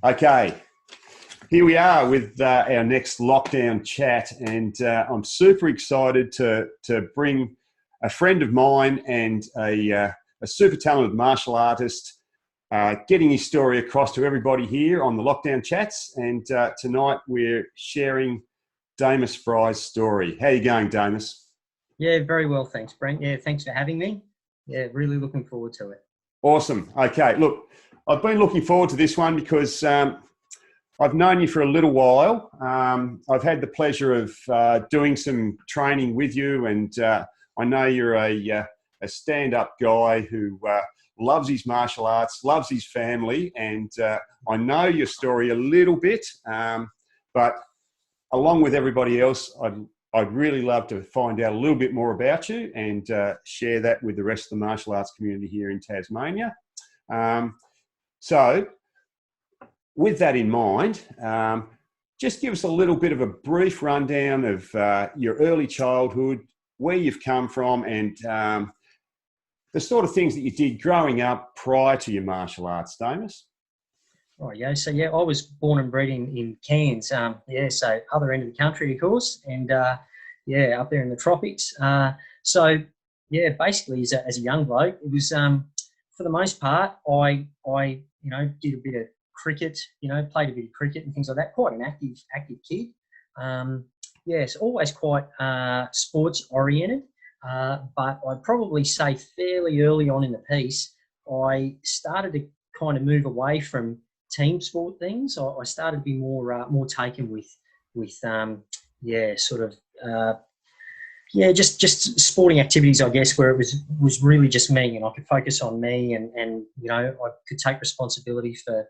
Okay, here we are with our next lockdown chat, and I'm super excited to bring a friend of mine and a super talented martial artist, getting his story across to everybody here on the lockdown chats. And tonight we're sharing Damus Fry's story. How you going, Damus? Yeah, very well, thanks, Brent. Yeah, thanks for having me. Yeah, really looking forward to it. Awesome. Okay, look, I've been looking forward to this one because I've known you for a little while. I've had the pleasure of doing some training with you, and I know you're a stand-up guy who loves his martial arts, loves his family, and I know your story a little bit, but along with everybody else, I'd really love to find out a little bit more about you and share that with the rest of the martial arts community here in Tasmania. So with that in mind, just give us a little bit of a brief rundown of your early childhood, where you've come from, and the sort of things that you did growing up prior to your martial arts, Damus. Oh, yeah. So, yeah, I was born and bred in Cairns. So other end of the country, of course, and up there in the tropics. Basically, as a young bloke, it was for the most part, I did a bit of cricket, played a bit of cricket and things like that. Quite an active kid. It's always quite sports oriented. But I'd probably say fairly early on in the piece, I started to kind of move away from team sport things. I started to be more taken with just sporting activities, I guess, where it was really just me, and I could focus on me, and I could take responsibility for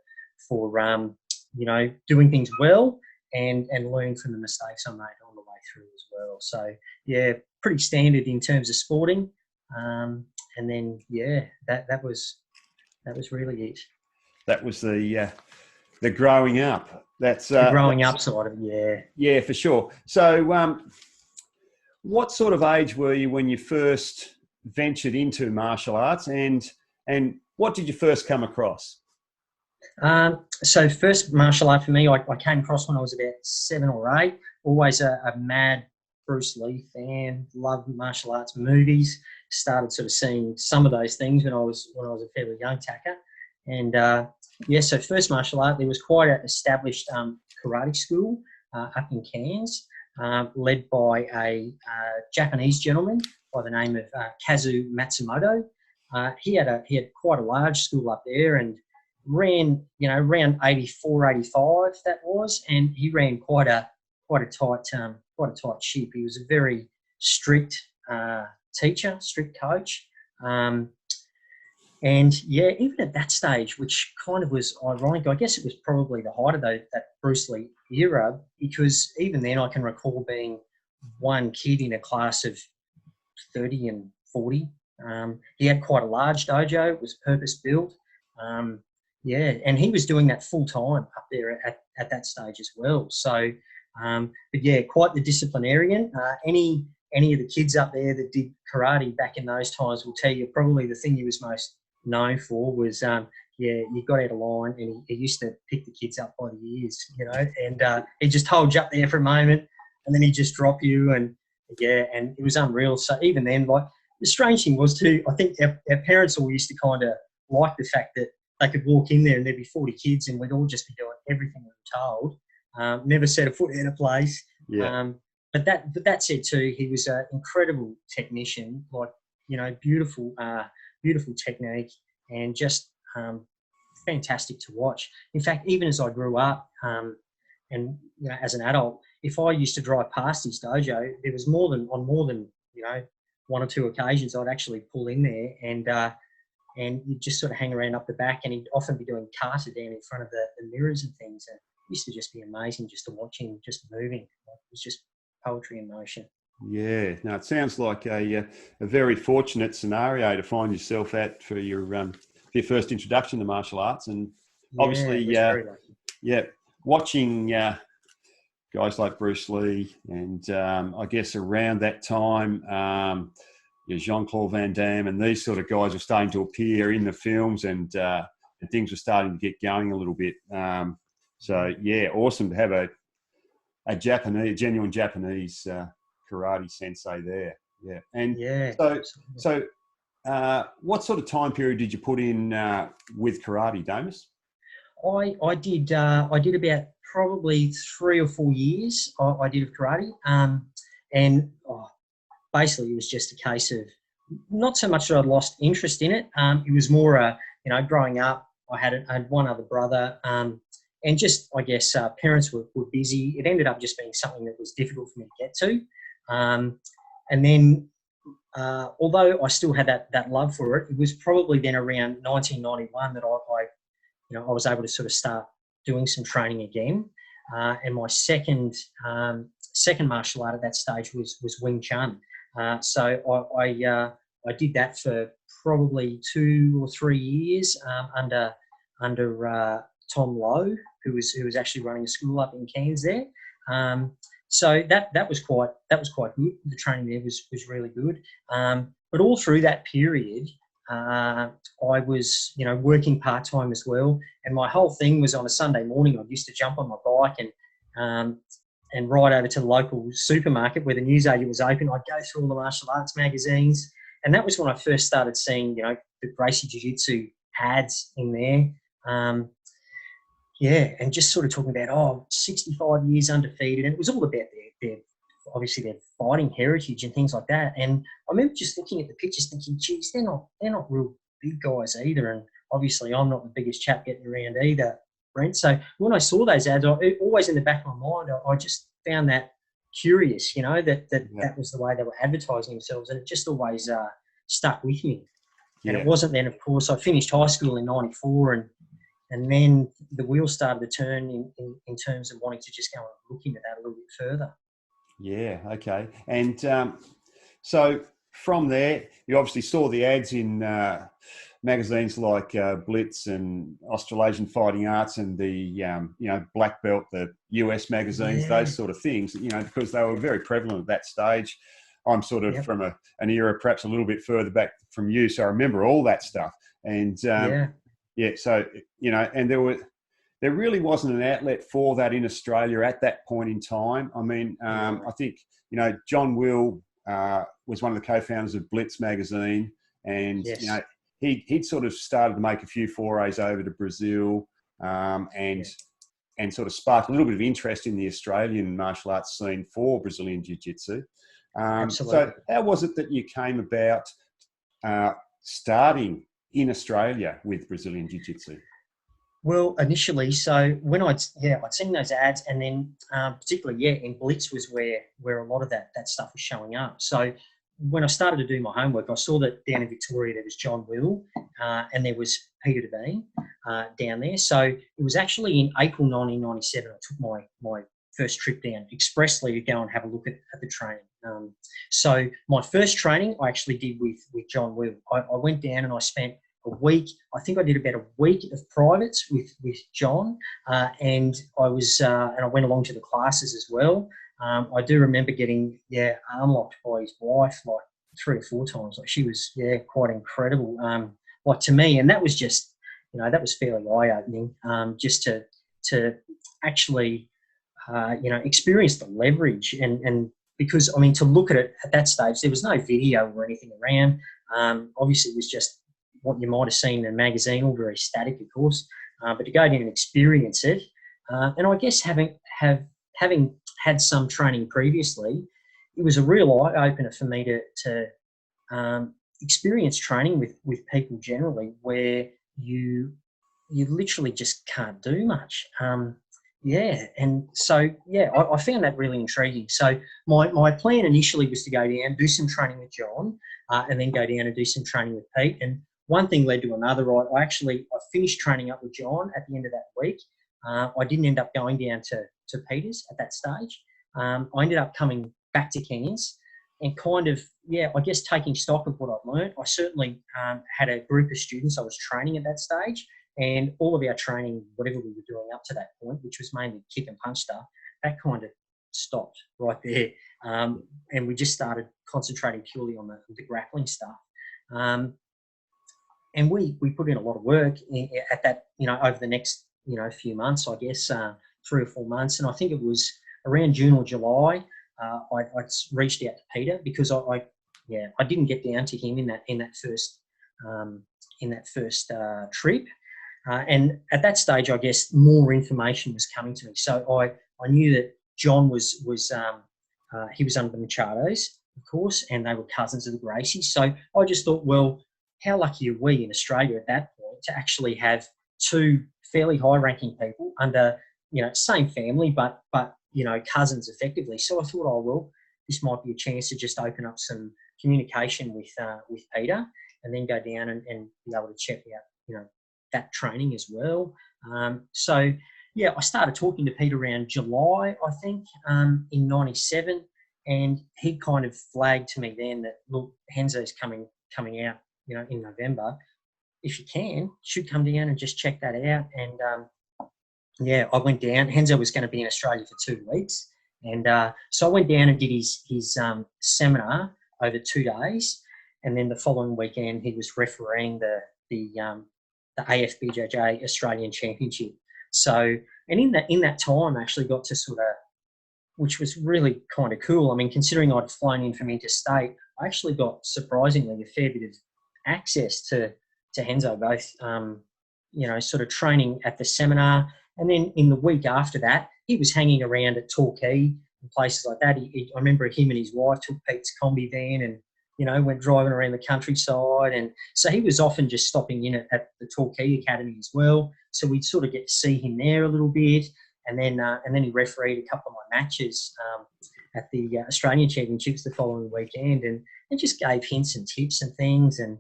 doing things well and learning from the mistakes I made on the way through as well. So yeah, pretty standard in terms of sporting, and then that was really it. That was the growing up. That's the growing up side of it. Yeah, for sure. So, what sort of age were you when you first ventured into martial arts, and what did you first come across? So first martial art for me, I came across when I was about 7 or 8. Always a mad Bruce Lee fan. Loved martial arts movies. Started sort of seeing some of those things when I was a fairly young tacker. And so first martial art, there was quite an established karate school up in Cairns, led by a Japanese gentleman by the name of Kazu Matsumoto. He had quite a large school up there, and ran around 84, 85 that was, and he ran quite a tight ship. He was a very strict teacher, strict coach. Even at that stage, which kind of was ironic, I guess it was probably the height of that Bruce Lee era, because even then I can recall being one kid in a class of 30 and 40. He had quite a large dojo. It was purpose-built. And he was doing that full time up there at that stage as well. So, quite the disciplinarian. Any of the kids up there that did karate back in those times will tell you probably the thing he was most known for was, you got out of line, and he used to pick the kids up by the ears, and he'd just hold you up there for a moment, and then he'd just drop you, and it was unreal. So even then, like, the strange thing was too, I think our parents all used to kind of like the fact that they could walk in there and there'd be 40 kids and we'd all just be doing everything we were told. Never set a foot in a place. Yeah. But that said too, he was an incredible technician, like, beautiful technique, and just fantastic to watch. In fact, even as I grew up, and as an adult, if I used to drive past his dojo, there was more than 1 or 2 occasions I'd actually pull in there, and you'd just sort of hang around up the back, and he'd often be doing kata down in front of the mirrors and things. And it used to just be amazing just to watch him just moving. It was just poetry in motion. Yeah, no, it sounds like a very fortunate scenario to find yourself at for your first introduction to martial arts, and obviously, watching guys like Bruce Lee, and I guess around that time, Jean-Claude Van Damme and these sort of guys were starting to appear in the films, and things were starting to get going a little bit. So yeah, awesome to have a genuine Japanese karate sensei there. Yeah, and Yeah, so absolutely. so what sort of time period did you put in with karate, Damus? I did about probably 3 or 4 years. I did of karate, and basically it was just a case of not so much that I'd lost interest in it. It was more growing up. I had one other brother, and just I guess parents were busy. It ended up just being something that was difficult for me to get to, and then. Although I still had that love for it, it was probably then around 1991 that I was able to sort of start doing some training again. And my second martial art at that stage was Wing Chun. So I did that for probably 2 or 3 years under Tom Lowe, who was actually running a school up in Cairns there. So that was quite good. The training there was really good. But all through that period, I was, working part-time as well. And my whole thing was on a Sunday morning, I used to jump on my bike and ride over to the local supermarket where the newsagent was open. I'd go through all the martial arts magazines. And that was when I first started seeing, the Gracie Jiu-Jitsu ads in there. Yeah, and just sort of talking about, 65 years undefeated. And it was all about obviously their fighting heritage and things like that. And I remember just looking at the pictures thinking, geez, they're not real big guys either. And obviously I'm not the biggest chap getting around either, Brent. So when I saw those ads, always in the back of my mind, I just found that curious, that was the way they were advertising themselves. And it just always stuck with me. And it wasn't then, of course, I finished high school in 94 and then the wheels started to turn in terms of wanting to just go and look into that a little bit further. Yeah, okay. And so from there, you obviously saw the ads in magazines like Blitz and Australasian Fighting Arts and the, Black Belt, the US magazines, those sort of things, because they were very prevalent at that stage. I'm sort of from an era perhaps a little bit further back from you, so I remember all that stuff. And so, and there really wasn't an outlet for that in Australia at that point in time. I mean, I think, John Will was one of the co-founders of Blitz magazine, and, he'd sort of started to make a few forays over to Brazil and sort of sparked a little bit of interest in the Australian martial arts scene for Brazilian Jiu-Jitsu. So how was it that you came about starting in Australia with Brazilian Jiu-Jitsu? Well, initially, so when I'd seen those ads, and then particularly, in Blitz was where a lot of that stuff was showing up. So when I started to do my homework, I saw that down in Victoria there was John Will and there was Peter Devine down there. So it was actually in April 1997 I took my first trip down expressly to go and have a look at the training. So my first training I actually did with John Will. I went down and I spent a week. I think I did about a week of privates with John, and I went along to the classes as well. I do remember getting arm locked by his wife like 3 or 4 times. Like she was quite incredible. Like to me, and that was just that was fairly eye opening. Just to actually experience the leverage and because I mean to look at it at that stage there was no video or anything around. Obviously it was just what you might have seen in a magazine, all very static, of course. But to go down and experience it, and I guess having had some training previously, it was a real eye opener for me to experience training with people generally, where you literally just can't do much. And so I found that really intriguing. So my plan initially was to go down, do some training with John, and then go down and do some training with Pete. And one thing led to another. I finished training up with John at the end of that week. I didn't end up going down to Peter's at that stage. I ended up coming back to Cairns and kind of, I guess taking stock of what I'd learned. I certainly had a group of students I was training at that stage, and all of our training, whatever we were doing up to that point, which was mainly kick and punch stuff, that kind of stopped right there. And we just started concentrating purely on the grappling stuff. And we put in a lot of work at that, over the next a few months, I guess, 3 or 4 months. And I think it was around June or July, I reached out to Peter because I didn't get down to him in that first trip. And at that stage, I guess more information was coming to me. So I knew that John was he was under the Machados, of course, and they were cousins of the Gracies. So I just thought, well, how lucky are we in Australia at that point to actually have two fairly high-ranking people under, same family, but cousins effectively. So I thought, oh well, this might be a chance to just open up some communication with Peter, and then go down and be able to check out, that training as well. So I started talking to Peter around July, I think, in '97, and he kind of flagged to me then that, look, Henzo's coming out, in November. If you should come down and just check that out. And I went down. Henzo was going to be in Australia for 2 weeks, and so I went down and did his seminar over 2 days, and then the following weekend he was refereeing the AFBJJ Australian Championship. So, and in that time, I actually got to sort of, which was really kind of cool. I mean, considering I'd flown in from interstate, I actually got surprisingly a fair bit of access to Henzo, both, sort of training at the seminar. And then in the week after that, he was hanging around at Torquay and places like that. I remember him and his wife took Pete's combi van and, went driving around the countryside. And so he was often just stopping in at the Torquay Academy as well. So we'd sort of get to see him there a little bit. And then he refereed a couple of my matches at the Australian Championships the following weekend, and just gave hints and tips and things. And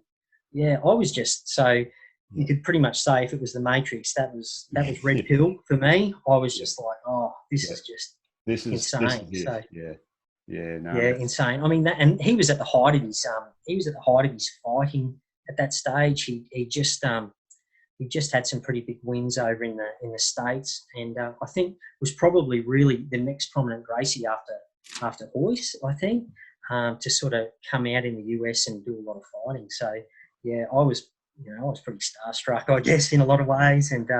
I was just, so you could pretty much say if it was the Matrix, that was red pill for me. I was just like, oh, this is insane. Insane. I mean, and he was at the height of his fighting at that stage. He just had some pretty big wins over in the States, and I think was probably really the next prominent Gracie after Hoyce, I think, to sort of come out in the US and do a lot of fighting. So I was pretty starstruck, I guess, in a lot of ways, and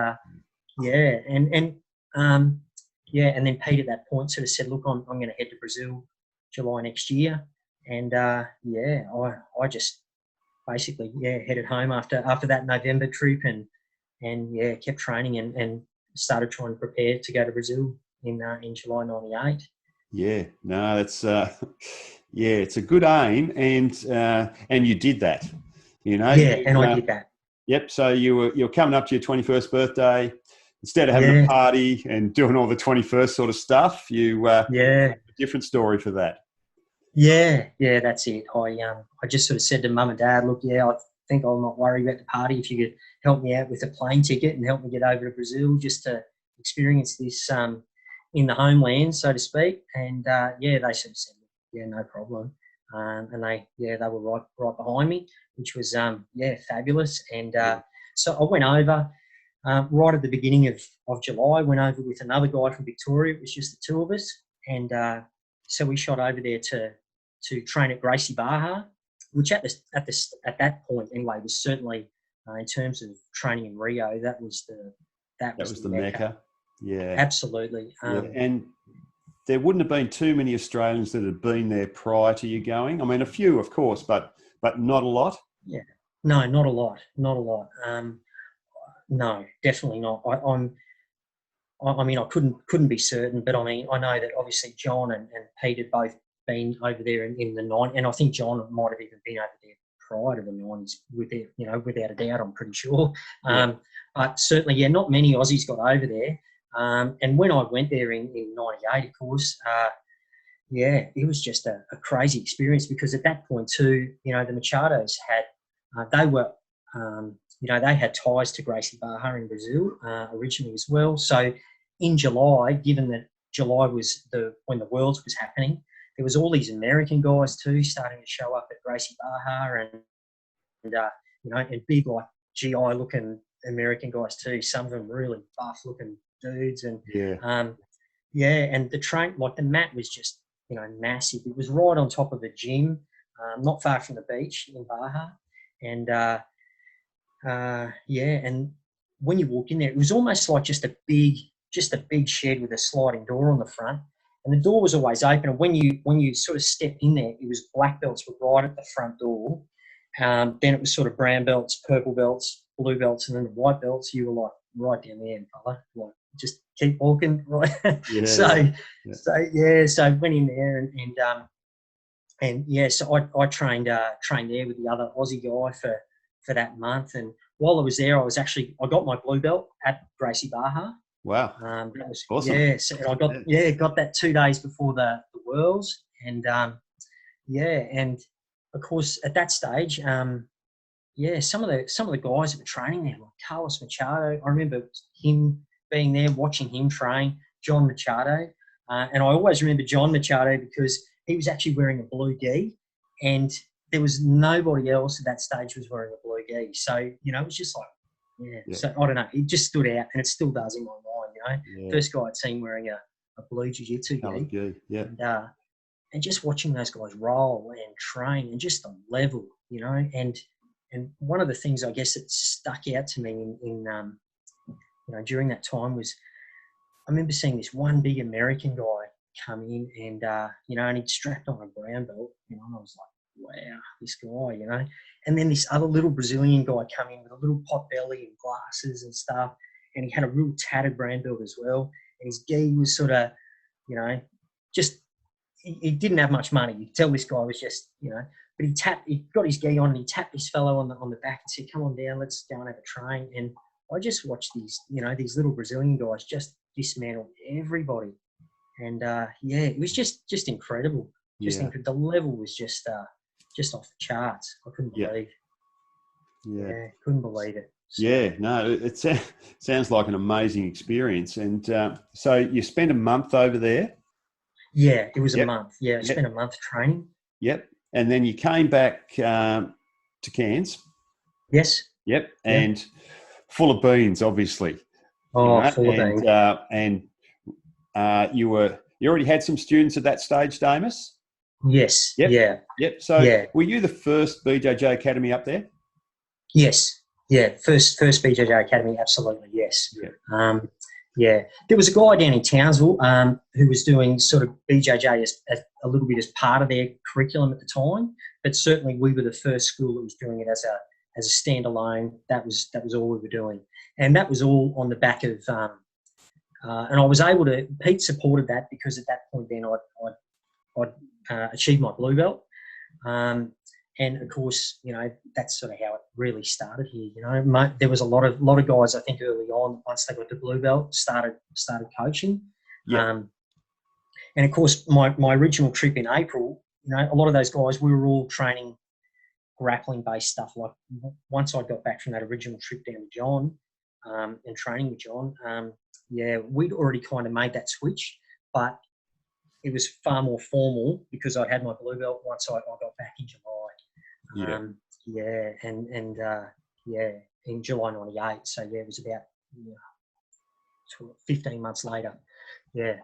and then Pete at that point sort of said, look, I'm going to head to Brazil July next year, and I just basically headed home after that November trip, and kept training and started trying to prepare to go to Brazil in July '98. Yeah, no, that's it's a good aim, and you did that, I did that. Yep. So you're coming up to your 21st birthday. Instead of having a party and doing all the 21st sort of stuff, you a different story for that. Yeah, that's it. I just sort of said to Mum and Dad, look, I think I'll not worry about the party if you could help me out with a plane ticket and help me get over to Brazil just to experience this in the homeland, so to speak. And they sort of said, no problem. And they were right behind me, which was fabulous. And so I went over right at the beginning of July. Went over with another guy from Victoria. It was just the two of us, and so we shot over there to train at Gracie Barra, which at that point anyway was certainly in terms of training in Rio, that was the Mecca. Yeah, absolutely. And there wouldn't have been too many Australians that had been there prior to you going. I mean, a few, of course, but not a lot. Yeah, no, not a lot. No, definitely not. I mean, I couldn't be certain, but I mean, I know that obviously John and Pete had both been over there in the 90s, and I think John might have even been over there prior to the 90s, without a doubt, I'm pretty sure. But certainly, not many Aussies got over there. And when I went there in 98, of course, it was just a crazy experience, because at that point too, the Machados had, they had ties to Gracie Barra in Brazil originally as well. So in July, given that July was when the Worlds was happening, there was all these American guys too starting to show up at Gracie Barra, and big, like, GI looking American guys too. Some of them really buff looking dudes, and and the mat was just massive. It was right on top of a gym, not far from the beach in Baja, and and when you walked in there, it was almost like just a big shed with a sliding door on the front. And the door was always open. And when you sort of stepped in there, it was black belts were right at the front door. Then it was sort of brown belts, purple belts, blue belts, and then the white belts. You were like right down there, fella. Like just keep walking, right? Yeah, so I went in there so I trained there with the other Aussie guy for that month. And while I was there, I got my blue belt at Gracie Barha. Wow. That was Awesome. Yeah. So I got that 2 days before the Worlds, and and of course at that stage, some of the guys that were training there, like Carlos Machado. I remember him being there, watching him train. John Machado, and I always remember John Machado because he was actually wearing a blue gi, and there was nobody else at that stage was wearing a blue gi. So it was just like. Yeah. So I don't know. It just stood out, and it still does in my mind. First guy I'd seen wearing a blue jiu-jitsu gi. Yeah. And just watching those guys roll and train, and just the level, and one of the things I guess that stuck out to me in during that time was I remember seeing this one big American guy come in, and and he'd strapped on a brown belt, and I was like, wow, this guy, And then this other little Brazilian guy come in with a little pot belly and glasses and stuff, and he had a real tattered brown belt as well. And his gi was sort of, just he didn't have much money. You could tell this guy was just, but he got his gi on, and he tapped this fellow on the back and said, "Come on down, let's go and have a train." And I just watched these little Brazilian guys just dismantle everybody, and it was just incredible. The level was just off the charts. I couldn't believe. Yeah, couldn't believe it. So, it sounds like an amazing experience. And so you spent a month over there? Yeah, it was a month. Yeah, I spent a month training. Yep. And then you came back to Cairns? Yes. Yep. And full of beans, obviously. Oh, full of beans. And you already had some students at that stage, Damus? Yes. Yep. Yeah. Yep. So were you the first BJJ Academy up there? Yes. Yeah. First BJJ Academy. Absolutely. Yes. Yeah. There was a guy down in Townsville who was doing sort of BJJ as a little bit as part of their curriculum at the time, but certainly we were the first school that was doing it as a standalone. That was all we were doing, and that was all on the back of. And I was able to. Pete supported that because at that point then I'd achieved my blue belt, and of course that's sort of how it really started here. There was a lot of guys I think early on once they got the blue belt started coaching, and of course my original trip in April, a lot of those guys we were all training grappling based stuff. Like once I got back from that original trip down to John and training with John, we'd already kind of made that switch, but it was far more formal because I had my blue belt once I got back in July. In July '98. So it was about 15 months later. It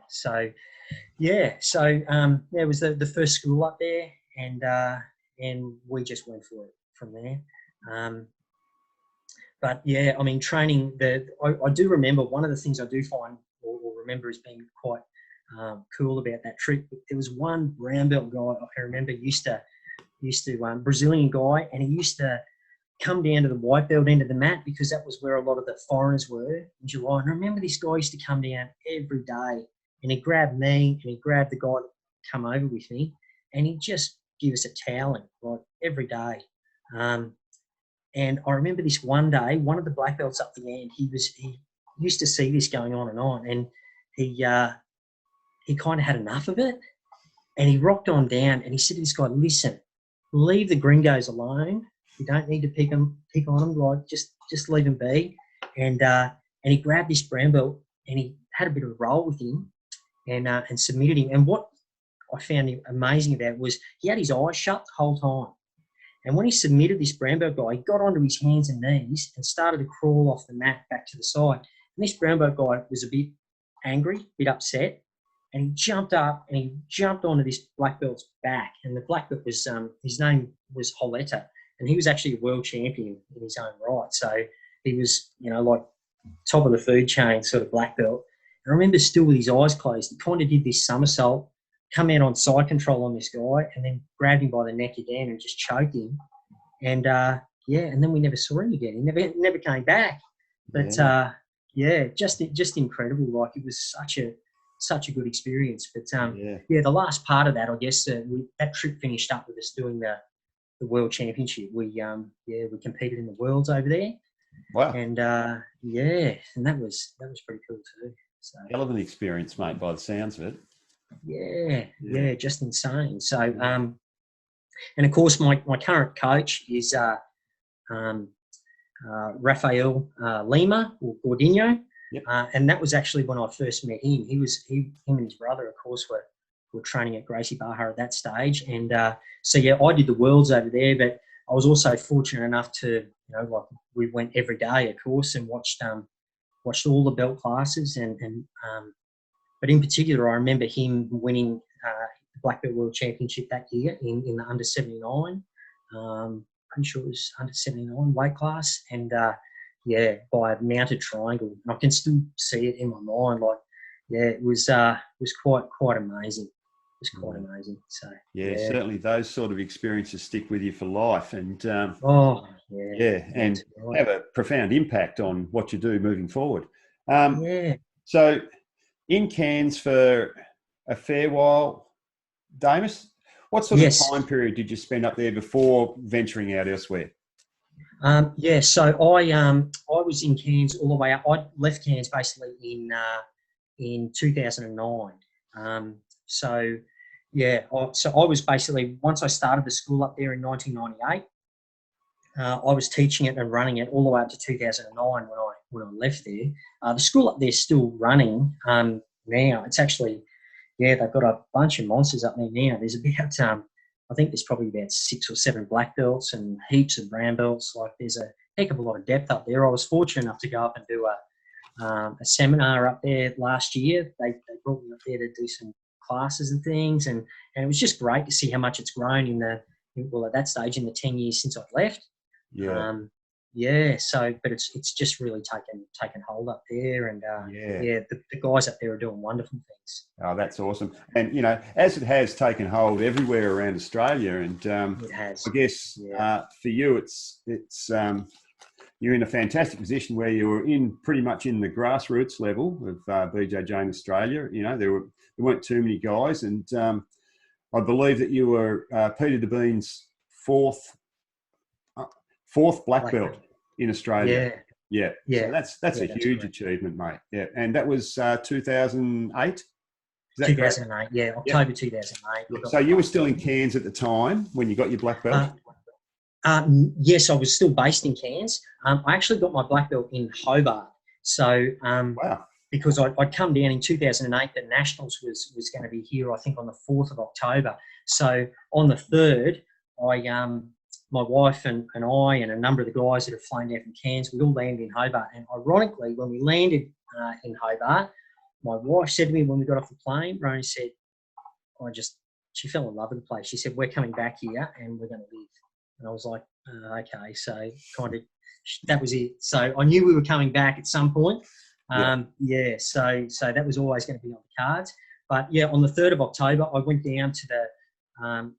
was the first school up there, and we just went for it from there. Training. I do remember one of the things I do find or remember as being quite cool about that trip. There was one brown belt guy I remember used to Brazilian guy, and he used to come down to the white belt end of the mat because that was where a lot of the foreigners were in July. And I remember this guy used to come down every day, and he grabbed me and he grabbed the guy that come over with me, and he'd just give us a toweling like every day. And I remember this one day, one of the black belts up the end, he used to see this going on, and he kind of had enough of it, and he rocked on down and he said to this guy, "Listen, leave the gringos alone. You don't need to pick on them. Like just leave them be." And he grabbed this brown belt and he had a bit of a roll with him and submitted him. And what I found amazing about it was he had his eyes shut the whole time. And when he submitted this brown belt guy, he got onto his hands and knees and started to crawl off the mat back to the side. And this brown belt guy was a bit angry, a bit upset. And he jumped up and he jumped onto this black belt's back. And the black belt was, his name was Holetta. And he was actually a world champion in his own right. So he was, like top of the food chain, sort of black belt. And I remember still with his eyes closed, he kind of did this somersault, come out on side control on this guy, and then grabbed him by the neck again and just choked him. And and then we never saw him again. He never came back. But just incredible. Like, it was such a good experience. But the last part of that, I guess, that trip finished up with us doing the World Championship. We competed in the Worlds over there. Wow. And and that was pretty cool too. So, hell of an experience, mate, by the sounds of it. Yeah, just insane. So, and of course, my current coach is Rafael Lima, or Gordinho. Yep. And that was actually when I first met him. Him and his brother, of course, were training at Gracie Barra at that stage. And I did the Worlds over there, but I was also fortunate enough to, we went every day, of course, and watched all the belt classes. But in particular, I remember him winning the Black Belt World Championship that year in the under 79. Pretty sure it was under 79 weight class, and by a mounted triangle. And I can still see it in my mind. Like, it was quite amazing. It was quite amazing. So certainly those sort of experiences stick with you for life, and and have a profound impact on what you do moving forward. So, in Cairns for a fair while, Damus, what sort of time period did you spend up there before venturing out elsewhere? So I was in Cairns all the way up. I left Cairns basically in 2009. So I was basically, once I started the school up there in 1998, I was teaching it and running it all the way up to 2009 when I left there. The school up there is still running now. It's actually, they've got a bunch of monsters up there now. There's about I think there's probably about 6 or 7 black belts and heaps of brown belts. Like, there's a heck of a lot of depth up there. I was fortunate enough to go up and do a seminar up there last year. They brought me up there to do some classes and things, and it was just great to see how much it's grown at that stage in the 10 years since I've left. But it's just really taken hold up there, and the guys up there are doing wonderful things. Oh, that's awesome. And as it has taken hold everywhere around Australia, and it has. I guess for you, it's you're in a fantastic position where you were pretty much in the grassroots level of BJJ in Australia. There weren't too many guys, and I believe that you were Peter DeBean's fourth black belt in Australia. So that's a huge achievement, mate. Yeah, and that was 2008. 2008, October 2008. So you were still in Cairns at the time when you got your black belt? Yes, I was still based in Cairns. I actually got my black belt in Hobart. So because I'd come down in 2008, the Nationals was going to be here, I think, on the 4th of October. So on the 3rd, my wife and I and a number of the guys that have flown down from Cairns, we all landed in Hobart. And ironically, when we landed in Hobart, my wife said to me when we got off the plane, Roni said, she fell in love with the place. She said, "We're coming back here and we're going to live." And I was like, okay. So that was it. So I knew we were coming back at some point. So that was always going to be on the cards. But on the 3rd of October, I went down to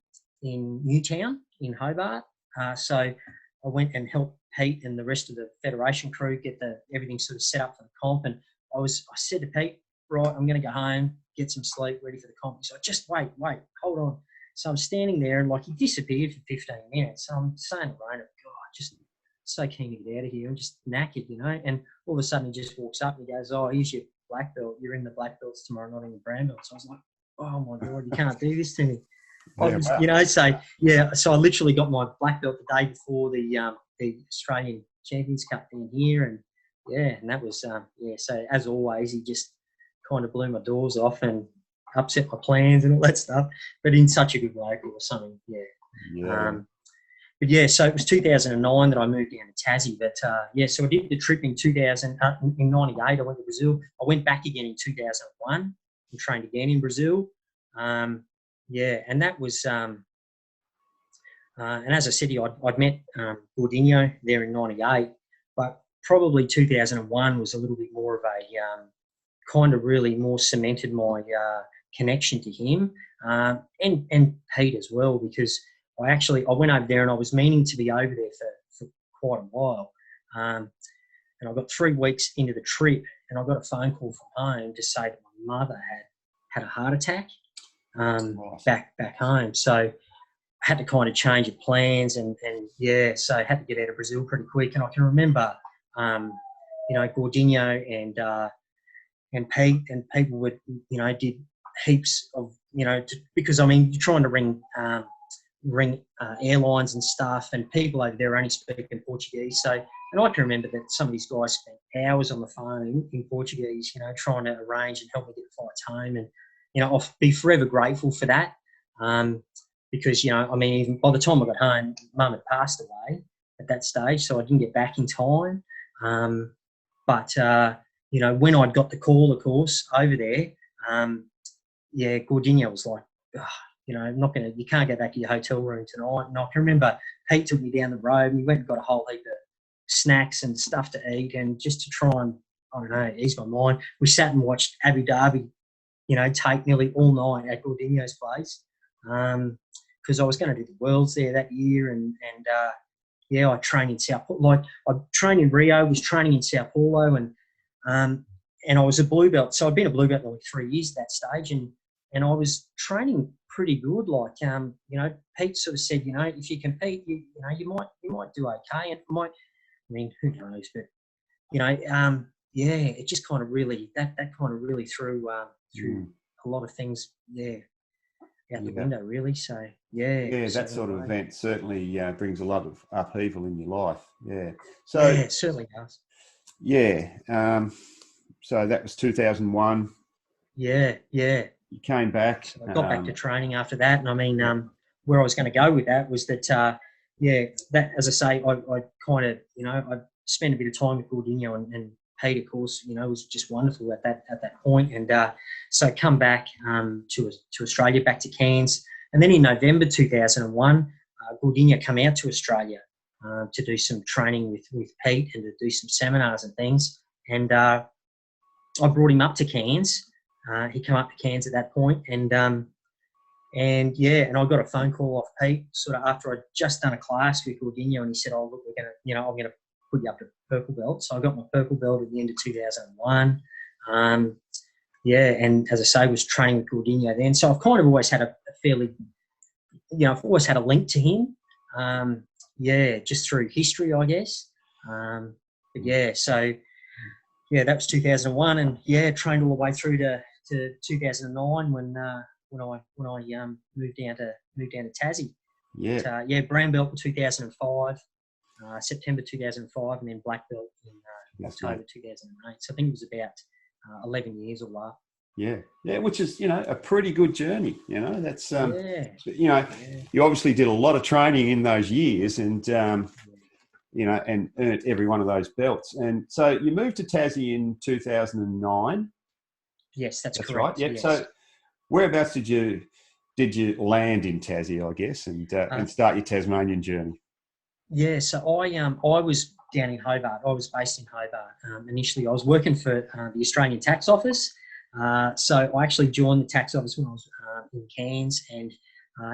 in Newtown in Hobart. So I went and helped Pete and the rest of the federation crew get everything sort of set up for the comp. And I said to Pete, right, I'm going to go home, get some sleep, ready for the comp. So just wait, hold on. So I'm standing there, and like, he disappeared for 15 minutes. So I'm saying to Rona, God, just so keen to get out of here. I'm just knackered, And all of a sudden he just walks up and he goes, "Oh, here's your black belt. You're in the black belts tomorrow, not in the brown belts." So I was like, "Oh my God, you can't do this to me." So I literally got my black belt the day before the Australian Champions Cup down here, and that was So as always, he just kind of blew my doors off and upset my plans and all that stuff, but in such a good way or something. So it was 2009 that I moved down to Tassie. But so I did the trip in 98. I went to Brazil. I went back again in 2001 and trained again in Brazil. And that was, and as I said to you, I'd met Gordinho there in 98, but probably 2001 was a little bit more of a kind of really more cemented my connection to him, and Pete as well, because I went over there and I was meaning to be over there for quite a while. And I got 3 weeks into the trip and I got a phone call from home to say that my mother had a heart attack back home. So I had to kind of change the plans and so I had to get out of Brazil pretty quick. And I can remember, Gordinho and Pete and people would, did heaps of, because, I mean, you're trying to ring airlines and stuff, and people over there only speak in Portuguese. So, and I can remember that some of these guys spent hours on the phone in Portuguese, trying to arrange and help me get flights home. And, I'll be forever grateful for that. Because, even by the time I got home, Mum had passed away at that stage, so I didn't get back in time. But when I'd got the call, of course, over there, Gordinho was like, you can't go back to your hotel room tonight. And I can remember Pete took me down the road and we went and got a whole heap of snacks and stuff to eat, and just to try and, I don't know, ease my mind. We sat and watched Abu Dhabi, take nearly all night at Gordinho's place, because I was going to do the Worlds there that year, and I trained in Sao Paulo. Like, I trained in Rio, was training in Sao Paulo, and I was a blue belt. So I'd been a blue belt like 3 years at that stage, and I was training pretty good. Like, Pete sort of said, if you compete, you might do okay. And who knows? But it just kind of really that kind of really threw a lot of things out the window, really. So that sort of event certainly brings a lot of upheaval in your life. So it certainly does. So that was 2001. You came back. So I got back to training after that, and where I was going to go with that was that that, as I say, I kind of I spent a bit of time with Gordinho, and Pete, of course, was just wonderful at that point. And so come back to Australia, back to Cairns, and then in November 2001, Gordinho come out to Australia to do some training with Pete and to do some seminars and things. And I brought him up to Cairns. He came up to Cairns at that point, and I got a phone call off Pete sort of after I'd just done a class with Gordinho, and he said, "Oh, look, we're gonna, I'm gonna put you up to purple belt." So I got my purple belt at the end of 2001. And as I say, was training with Gordinho then. So I've kind of always had a fairly, I've always had a link to him. Just through history, I guess. That was 2001, and trained all the way through to 2009 when I moved down to Tassie. Brown belt in 2005, September 2005, and then black belt in October 2008. So I think it was about 11 years or less. Which is a pretty good journey. That's you obviously did a lot of training in those years, and and earned every one of those belts. And so you moved to Tassie in 2009. Yes, that's correct. Right. Yep. Yes. So whereabouts did you land in Tassie, I guess, and start your Tasmanian journey? So I was down in Hobart. I was based in Hobart. Initially, I was working for the Australian Tax Office. So I actually joined the tax office when I was in Cairns, and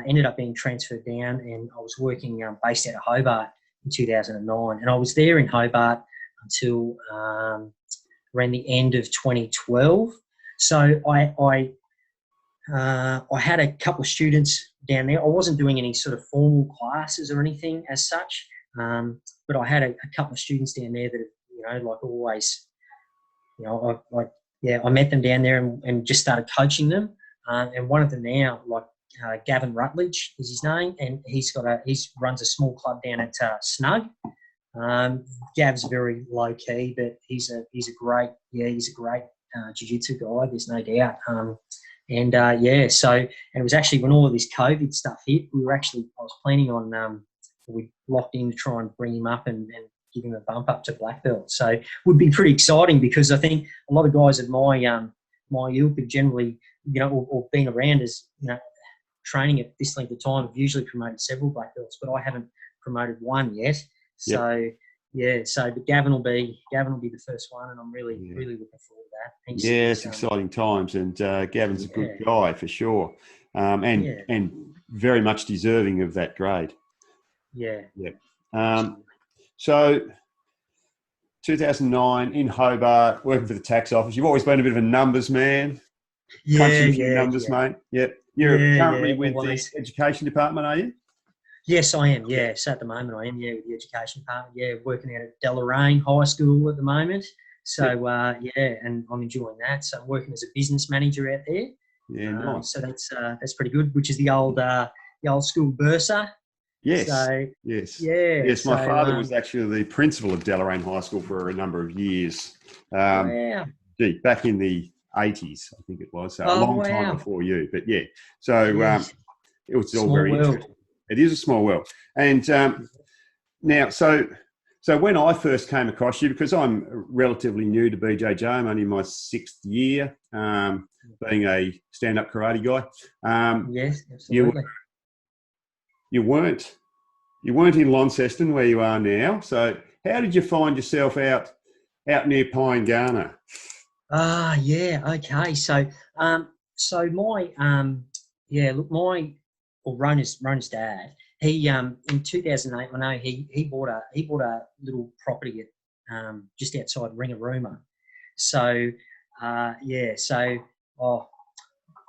ended up being transferred down, and I was working based out of Hobart in 2009. And I was there in Hobart until around the end of 2012. So I had a couple of students down there. I wasn't doing any sort of formal classes or anything as such, but I had a couple of students down there that, like always, I met them down there and just started coaching them. And one of them now, Gavin Rutledge is his name, and he runs a small club down at Snug. Gav's very low key, but he's a great jiu-jitsu guy. There's no doubt. So it was actually when all of this COVID stuff hit, I was planning on we locked in to try and bring him up and give him a bump up to black belt. So it would be pretty exciting, because I think a lot of guys at my ilk have generally, or been around as, training at this length of time, have usually promoted several black belts, but I haven't promoted one yet. So, yeah. So, but Gavin will be the first one, and I'm really Yeah. really looking forward to that. Yeah, it's exciting times, and Gavin's a good Yeah, guy for sure, yeah, and very much deserving of that grade. yeah. Yeah. Absolutely. So 2009 in Hobart, working for the tax office. You've always been a bit of a numbers man, Yeah, punching through yeah, numbers, yeah, mate. Yep. You're yeah, currently yeah. with the Always. education department, are you? Yes, I am. Yep. Yeah, so at the moment I am. Yeah, with the education department. Yeah, working out at Deloraine High School at the moment. Yep. So yeah, and I'm enjoying that. So I'm working as a business manager out there. Yeah, nice. So that's pretty good. Which is the old school bursar. Yes. So Yes. yeah, Yes. My so father was actually the principal of Deloraine High School for a number of years. wow. Gee, back in the 80s, I think it was. So a Oh long time wow. before you. But yeah, so Jeez. it was all Small very world. interesting. It is a small world. And now, so when I first came across you, because I'm relatively new to BJJ, I'm only in my 6th year, being a stand-up karate guy. Yes, You absolutely. you weren't in Launceston where you are now. So how did you find yourself out near Pyengana? Yeah, okay. So my yeah, look, Rona's dad, he in 2008, I know he bought a little property at just outside Ringarooma. So yeah, so oh,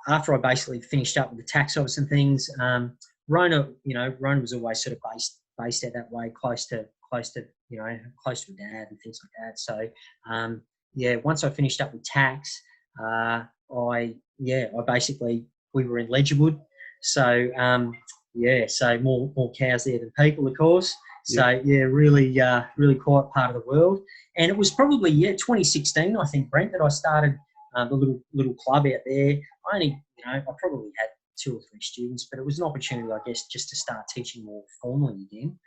after I basically finished up with the tax office and things, Rona was always sort of based out that way, close to close to dad and things like that. So yeah, once I finished up with tax, I basically we were in Ledgerwood, so yeah, so more cows there than people, of course. Yep. So yeah, really quiet part of the world, and it was probably 2016, I think, Brent, that I started the little club out there. I probably had 2 or 3 students, but it was an opportunity, I guess, just to start teaching more formally again.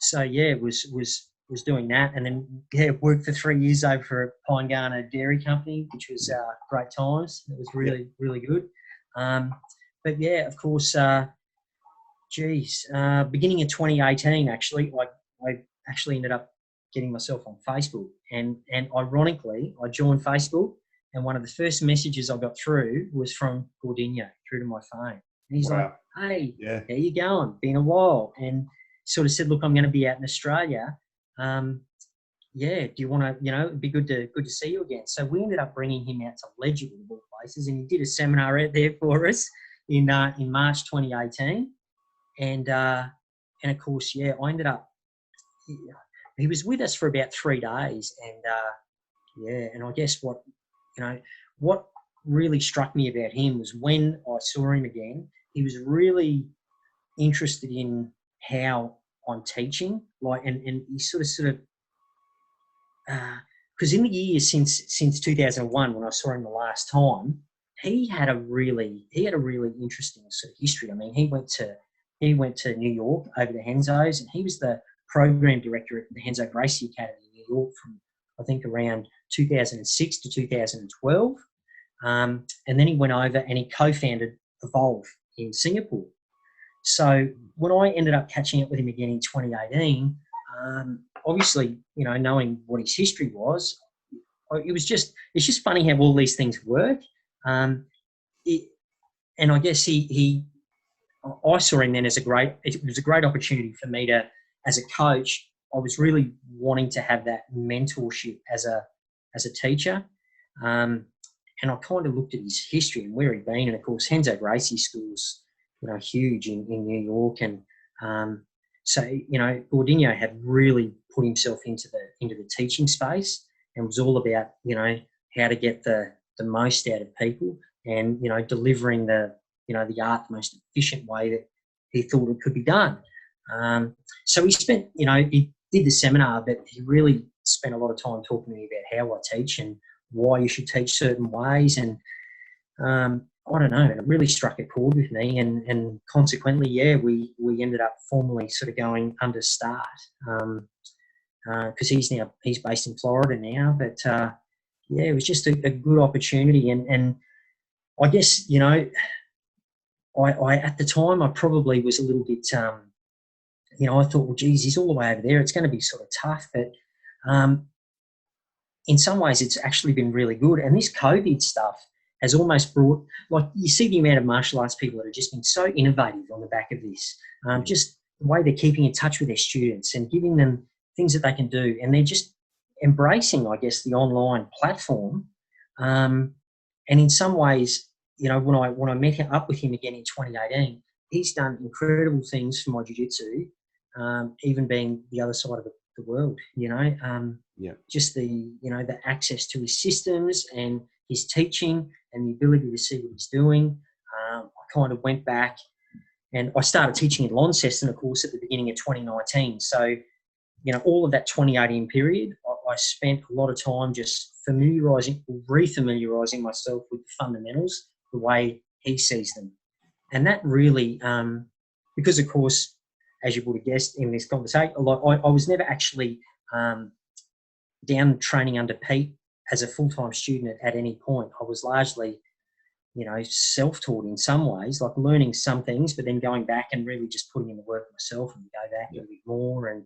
So yeah, was doing that, and then worked for 3 years over for a Pyengana dairy company, which was great times. It was Yep. really good. But yeah, of course, beginning of 2018, actually, I actually ended up getting myself on Facebook, and ironically, I joined Facebook, and one of the first messages I got through was from Gordinho through to my phone, and he's like, Wow. "Hey, Yeah. how you going? Been a while," and sort of said, "Look, I'm going to be out in Australia. Yeah, do you want to? It'd be good to see you again." So we ended up bringing him out to Ledgerwood of all places, and he did a seminar out there for us in March 2018, and of course, yeah, I ended up. He was with us for about 3 days, and and I guess what really struck me about him was when I saw him again, he was really interested in how I'm teaching, and he sort of because in the years since 2001, when I saw him the last time, he had a really interesting sort of history. I mean, he went to New York over the Henzos, and he was the program director at the Henzo Gracie Academy in New York from I think around 2006 to 2012, and then he went over and he co-founded Evolve in Singapore. So when I ended up catching up with him again in 2018, obviously, knowing what his history was, it's just funny how all these things work. And I guess I saw him then it was a great opportunity for me to, as a coach, I was really wanting to have that mentorship as a teacher. And I kind of looked at his history and where he'd been. And of course, Henzo Gracie School's, huge in New York. And so, Gordinho had really put himself into the teaching space and was all about, how to get the most out of people and, delivering the art the most efficient way that he thought it could be done. So he spent, he did the seminar, but he really spent a lot of time talking to me about how I teach and why you should teach certain ways. And I don't know, it really struck a chord with me. And consequently, yeah, we ended up formally sort of going under Start because he's based in Florida now. But yeah, it was just a good opportunity. And I guess, I at the time I probably was a little bit you know, I thought, well, geez, he's all the way over there. It's going to be sort of tough. But um, in some ways, it's actually been really good. And this COVID stuff has almost brought, like, you see the amount of martial arts people that have just been so innovative on the back of this. Just the way they're keeping in touch with their students and giving them things that they can do. And they're just embracing, I guess, the online platform. And in some ways, you know, when I met up with him again in 2018, he's done incredible things for my jiu-jitsu, even being the other side of the world, you know. Just the, you know, the access to his systems and his teaching and the ability to see what he's doing. I kind of went back and I started teaching in Launceston, of course, at the beginning of 2019. So, you know, all of that 2018 period, I spent a lot of time just refamiliarising myself with the fundamentals, the way he sees them. And that really, because of course, as you would have guessed in this conversation, I was never actually down training under Pete as a full-time student at any point. I was largely, you know, self-taught in some ways, like learning some things, but then going back and really just putting in the work myself and go back a little bit more. And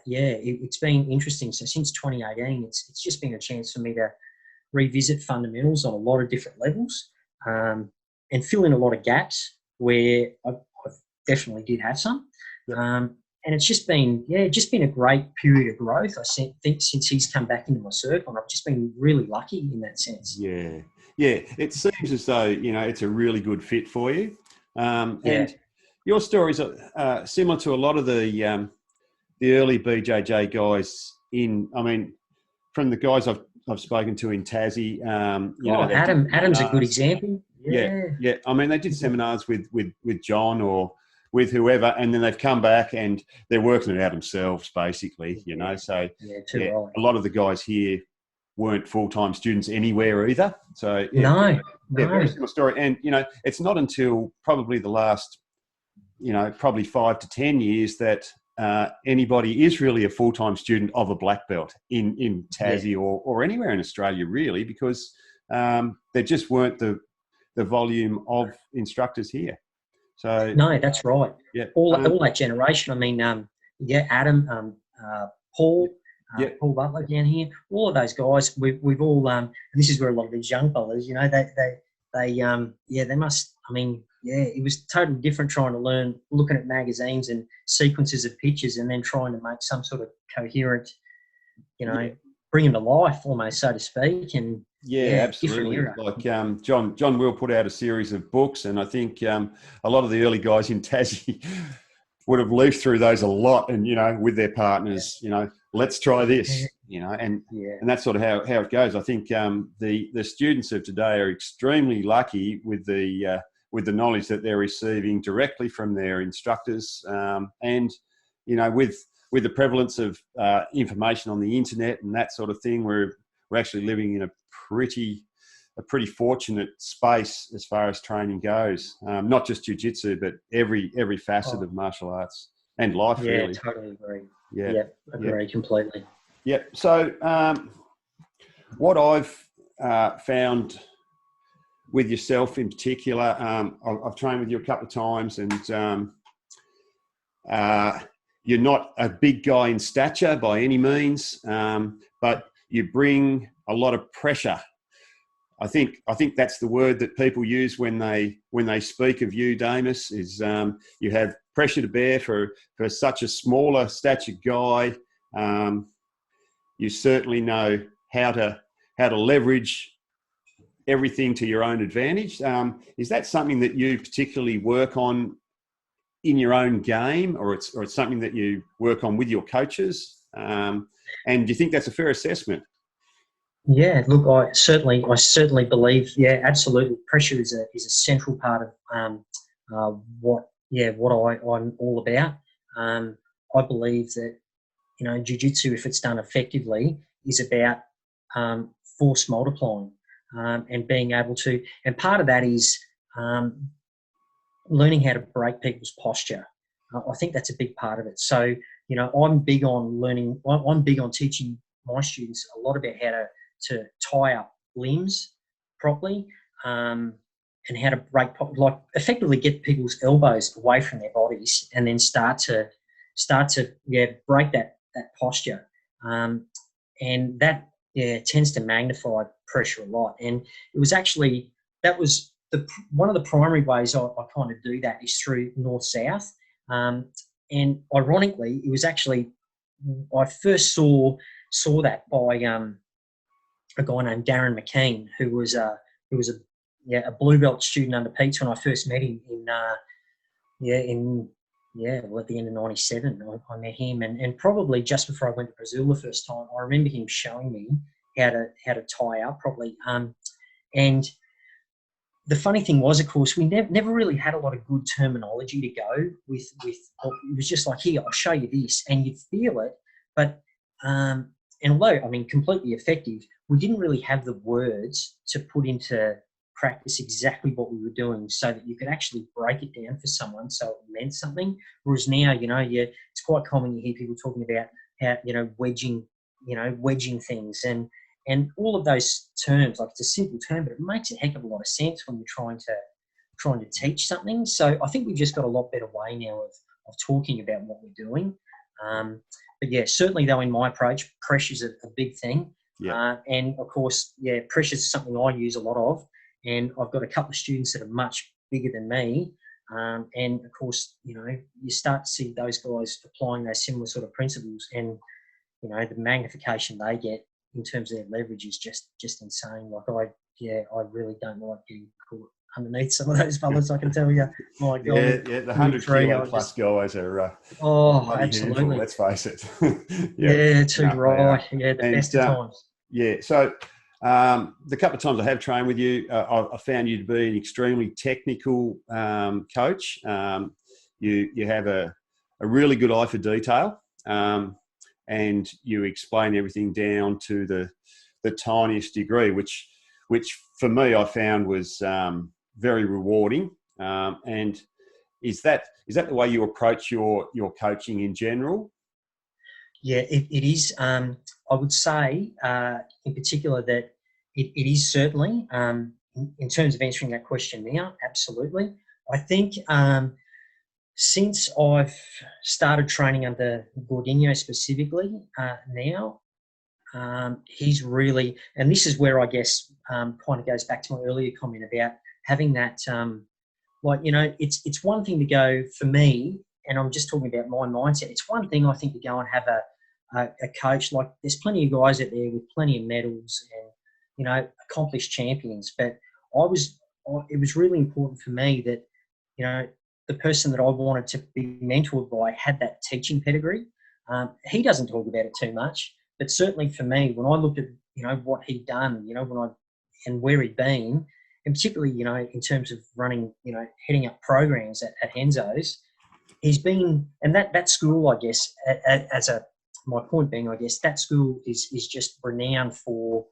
it's been interesting. So since 2018, it's just been a chance for me to revisit fundamentals on a lot of different levels, and fill in a lot of gaps where I definitely did have some. And it's just been a great period of growth. I think since he's come back into my circle, and I've just been really lucky in that sense. Yeah. It seems as though, you know, it's a really good fit for you. And your stories are similar to a lot of the early BJJ guys from the guys I've spoken to in Tassie. Adam's a good example. Yeah. I mean, they did seminars with John or with whoever, and then they've come back and they're working it out themselves, basically, you know. So right. A lot of the guys here weren't full-time students anywhere either. So very similar story. And, you know, it's not until probably the last, you know, probably 5 to 10 years that anybody is really a full-time student of a black belt in Tassie or anywhere in Australia, really, because there just weren't the volume of instructors here. So no, that's right. Yeah, all that generation. I mean, Adam, Paul, Paul Butler down here. All of those guys. We've all. And this is where a lot of these young fellas, you know, they must. I mean, it was totally different trying to learn, looking at magazines and sequences of pictures, and then trying to make some sort of coherent, you know, bring them to life almost, so to speak. And absolutely. Like John Will put out a series of books, and I think a lot of the early guys in Tassie would have leafed through those a lot, and, you know, with their partners, you know, let's try this, you know, and that's sort of how it goes. I think the students of today are extremely lucky with the knowledge that they're receiving directly from their instructors, and, you know, with the prevalence of information on the internet and that sort of thing, we're actually living in a pretty fortunate space as far as training goes. Not just jiu-jitsu, but every facet of martial arts and life, really. Yeah, totally agree. Yeah, agree completely. Yeah. So what I've found with yourself in particular, I've trained with you a couple of times, and you're not a big guy in stature by any means, but you bring a lot of pressure. I think that's the word that people use when they speak of you, Damus, is you have pressure to bear for such a smaller stature guy. You certainly know how to leverage everything to your own advantage. Is that something that you particularly work on in your own game, or it's something that you work on with your coaches? And do you think that's a fair assessment? Yeah, look, I certainly believe, absolutely. Pressure is a central part of what I'm all about. I believe that, you know, jiu-jitsu, if it's done effectively, is about force multiplying, and being able to, and part of that is learning how to break people's posture. I think that's a big part of it. So, you know, I'm big on learning. I'm big on teaching my students a lot about how to tie up limbs properly, and and how to break, like effectively get people's elbows away from their bodies, and then start to break that posture, and that tends to magnify pressure a lot. And it was actually, that was one of the primary ways I kind of do that is through north south, and ironically, it was actually, I first saw that by a guy named Darren McKean, who was a a blue belt student under Pete's when I first met him at the end of '97. I met him, and probably just before I went to Brazil the first time, I remember him showing me how to tie out properly. And the funny thing was, of course, we never really had a lot of good terminology to go with. It was just like, here, I'll show you this, and you'd feel it. But and although, I mean, completely effective, we didn't really have the words to put into practice exactly what we were doing, so that you could actually break it down for someone so it meant something. Whereas now, it's quite common you hear people talking about how, wedging things and all of those terms. Like, it's a simple term, but it makes a heck of a lot of sense when you're trying to teach something. So I think we've just got a lot better way now of talking about what we're doing. But yeah, certainly though, in my approach, pressure's a big thing. Yeah. And of course, pressure's something I use a lot of. And I've got a couple of students that are much bigger than me. And of course, you start to see those guys applying those similar sort of principles, and, the magnification they get in terms of their leverage is just insane. Like, I really don't like getting caught underneath some of those fellas, I can tell you. My God. The 100 kilo plus guys are absolutely handful, let's face it. Right. Yeah, the best of times. Yeah, so the couple of times I have trained with you, I found you to be an extremely technical coach. You have a really good eye for detail, and you explain everything down to the tiniest degree, which for me I found was very rewarding. And is that the way you approach your coaching in general? Yeah, it is. I would say, in particular, that it is certainly, in terms of answering that question now, absolutely. I think since I've started training under Gordinho specifically now, he's really, and this is where I guess kind of goes back to my earlier comment about having that, it's one thing to go, for me, and I'm just talking about my mindset, it's one thing, I think, to go and have a coach. Like, there's plenty of guys out there with plenty of medals and, accomplished champions, but it was really important for me that, the person that I wanted to be mentored by had that teaching pedigree. He doesn't talk about it too much, but certainly for me, when I looked at, what he'd done, and where he'd been, and particularly, in terms of running, heading up programs at Henzo's, he's been, and that school, I guess, my point being, I guess, that school is just renowned for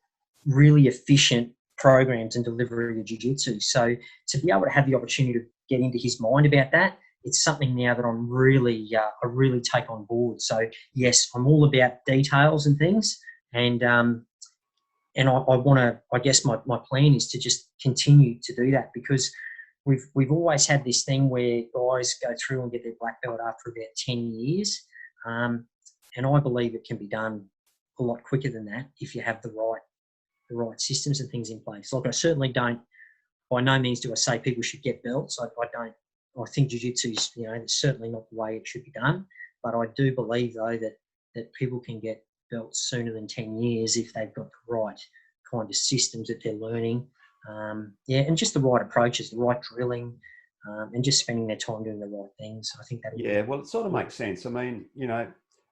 really efficient programs and delivery of jiu-jitsu. So to be able to have the opportunity to get into his mind about that, it's something now that I'm really, I really take on board. So yes, I'm all about details and things, and I want to, I guess my plan is to just continue to do that, because we've always had this thing where guys go through and get their black belt after about 10 years. And I believe it can be done a lot quicker than that if you have the right systems and things in place. Like, I certainly don't, by no means do I say people should get belts. I think jiu-jitsu is, it's certainly not the way it should be done. But I do believe, though, that people can get belts sooner than 10 years if they've got the right kind of systems that they're learning. And just the right approaches, the right drilling, and just spending their time doing the right things. I think that. Yeah, well, it sort of makes sense. I mean,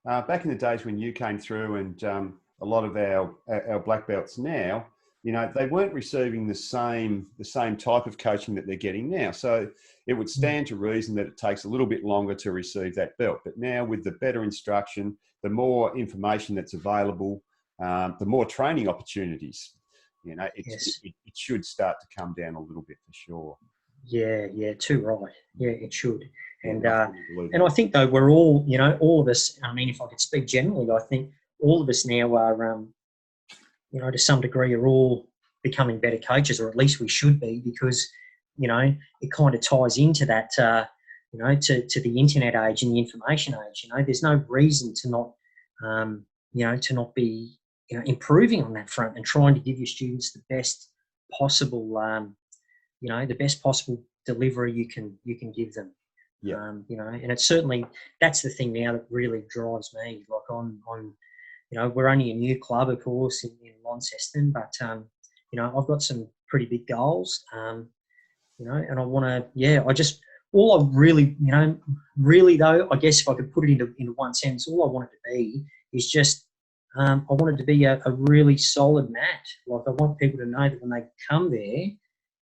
back in the days when you came through, and a lot of our black belts now, they weren't receiving the same type of coaching that they're getting now. So it would stand to reason that it takes a little bit longer to receive that belt. But now, with the better instruction, the more information that's available, the more training opportunities, it should start to come down a little bit for sure. Yeah, too right. Yeah, it should. And I think, though, we're all, all of us, I mean, if I could speak generally, I think all of us now are, to some degree, are all becoming better coaches, or at least we should be, because it kind of ties into that, to the internet age and the information age. There's no reason to not, to not be, improving on that front and trying to give your students the best possible, the best possible delivery you can give them. Yeah. And it's certainly, that's the thing now that really drives me. Like on we're only a new club, of course, in Launceston, but I've got some pretty big goals. And I want to, all I really, really though, I guess if I could put it into one sentence, all I want it to be is just, I want it to be a really solid mat. Like, I want people to know that when they come there,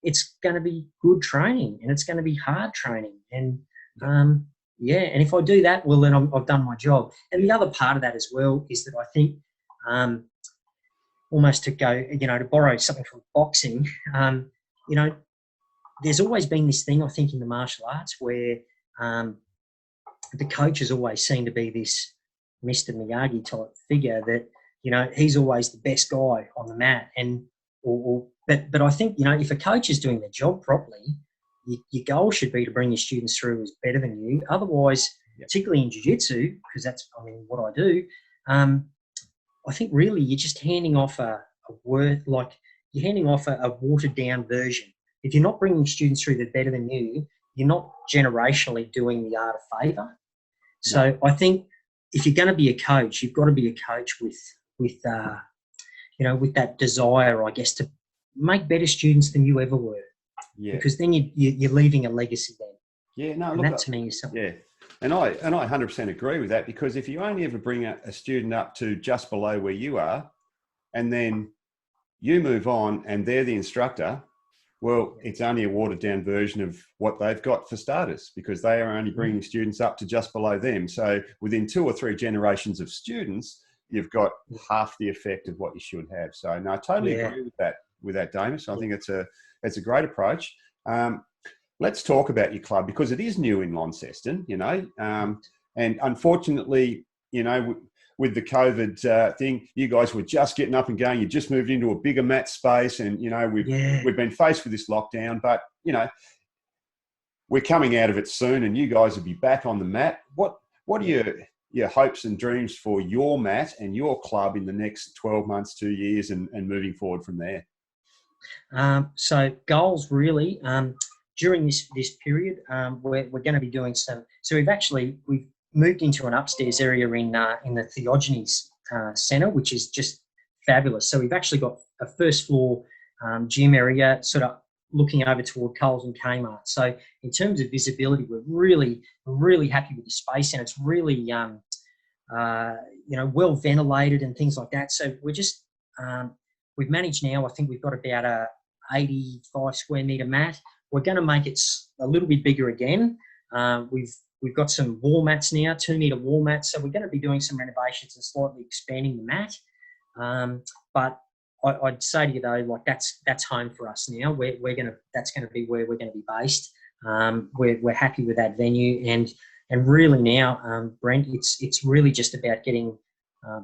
it's going to be good training and it's going to be hard training. And, and if I do that, well, then I've done my job. And the other part of that as well is that I think, almost to go, to borrow something from boxing, there's always been this thing, I think, in the martial arts where the coaches always seem to be this Mr. Miyagi type figure that, he's always the best guy on the mat. But I think, if a coach is doing their job properly, your goal should be to bring your students through as better than you. Otherwise, particularly in jiu-jitsu, because that's, what I do, I think really you're just handing off a watered down version. If you're not bringing students through that are better than you, you're not generationally doing the art a favour. So I think if you're going to be a coach, you've got to be a coach with that desire, I guess, to make better students than you ever were. Yeah. Because then you're leaving a legacy then. Yeah, no, and that to me is something. Yeah, and I 100% agree with that, because if you only ever bring a student up to just below where you are, and then you move on and they're the instructor, well, it's only a watered down version of what they've got for starters, because they are only bringing students up to just below them. So within 2 or 3 generations of students, you've got half the effect of what you should have. So no, I totally agree with that, Damus. I think it's a great approach. Let's talk about your club, because it is new in Launceston, and unfortunately, with the COVID thing, you guys were just getting up and going. You just moved into a bigger mat space, and we've been faced with this lockdown. But we're coming out of it soon, and you guys will be back on the mat. What are your hopes and dreams for your mat and your club in the next 12 months, 2 years, and moving forward from there? So goals really. During this period, we're going to be doing some. So we've moved into an upstairs area in the Theogenes Centre, which is just fabulous. So we've actually got a first floor gym area, sort of looking over toward Coles and Kmart. So in terms of visibility, we're really happy with the space, and it's really well ventilated and things like that. So we're just we've managed now. I think we've got about a 85 square metre mat. We're going to make it a little bit bigger again. We've got some wall mats now, 2 metre wall mats. So we're going to be doing some renovations and slightly expanding the mat. But I'd say to you though, like that's home for us now. That's going to be where we're going to be based. We're happy with that venue, and really now, Brent, it's really just about getting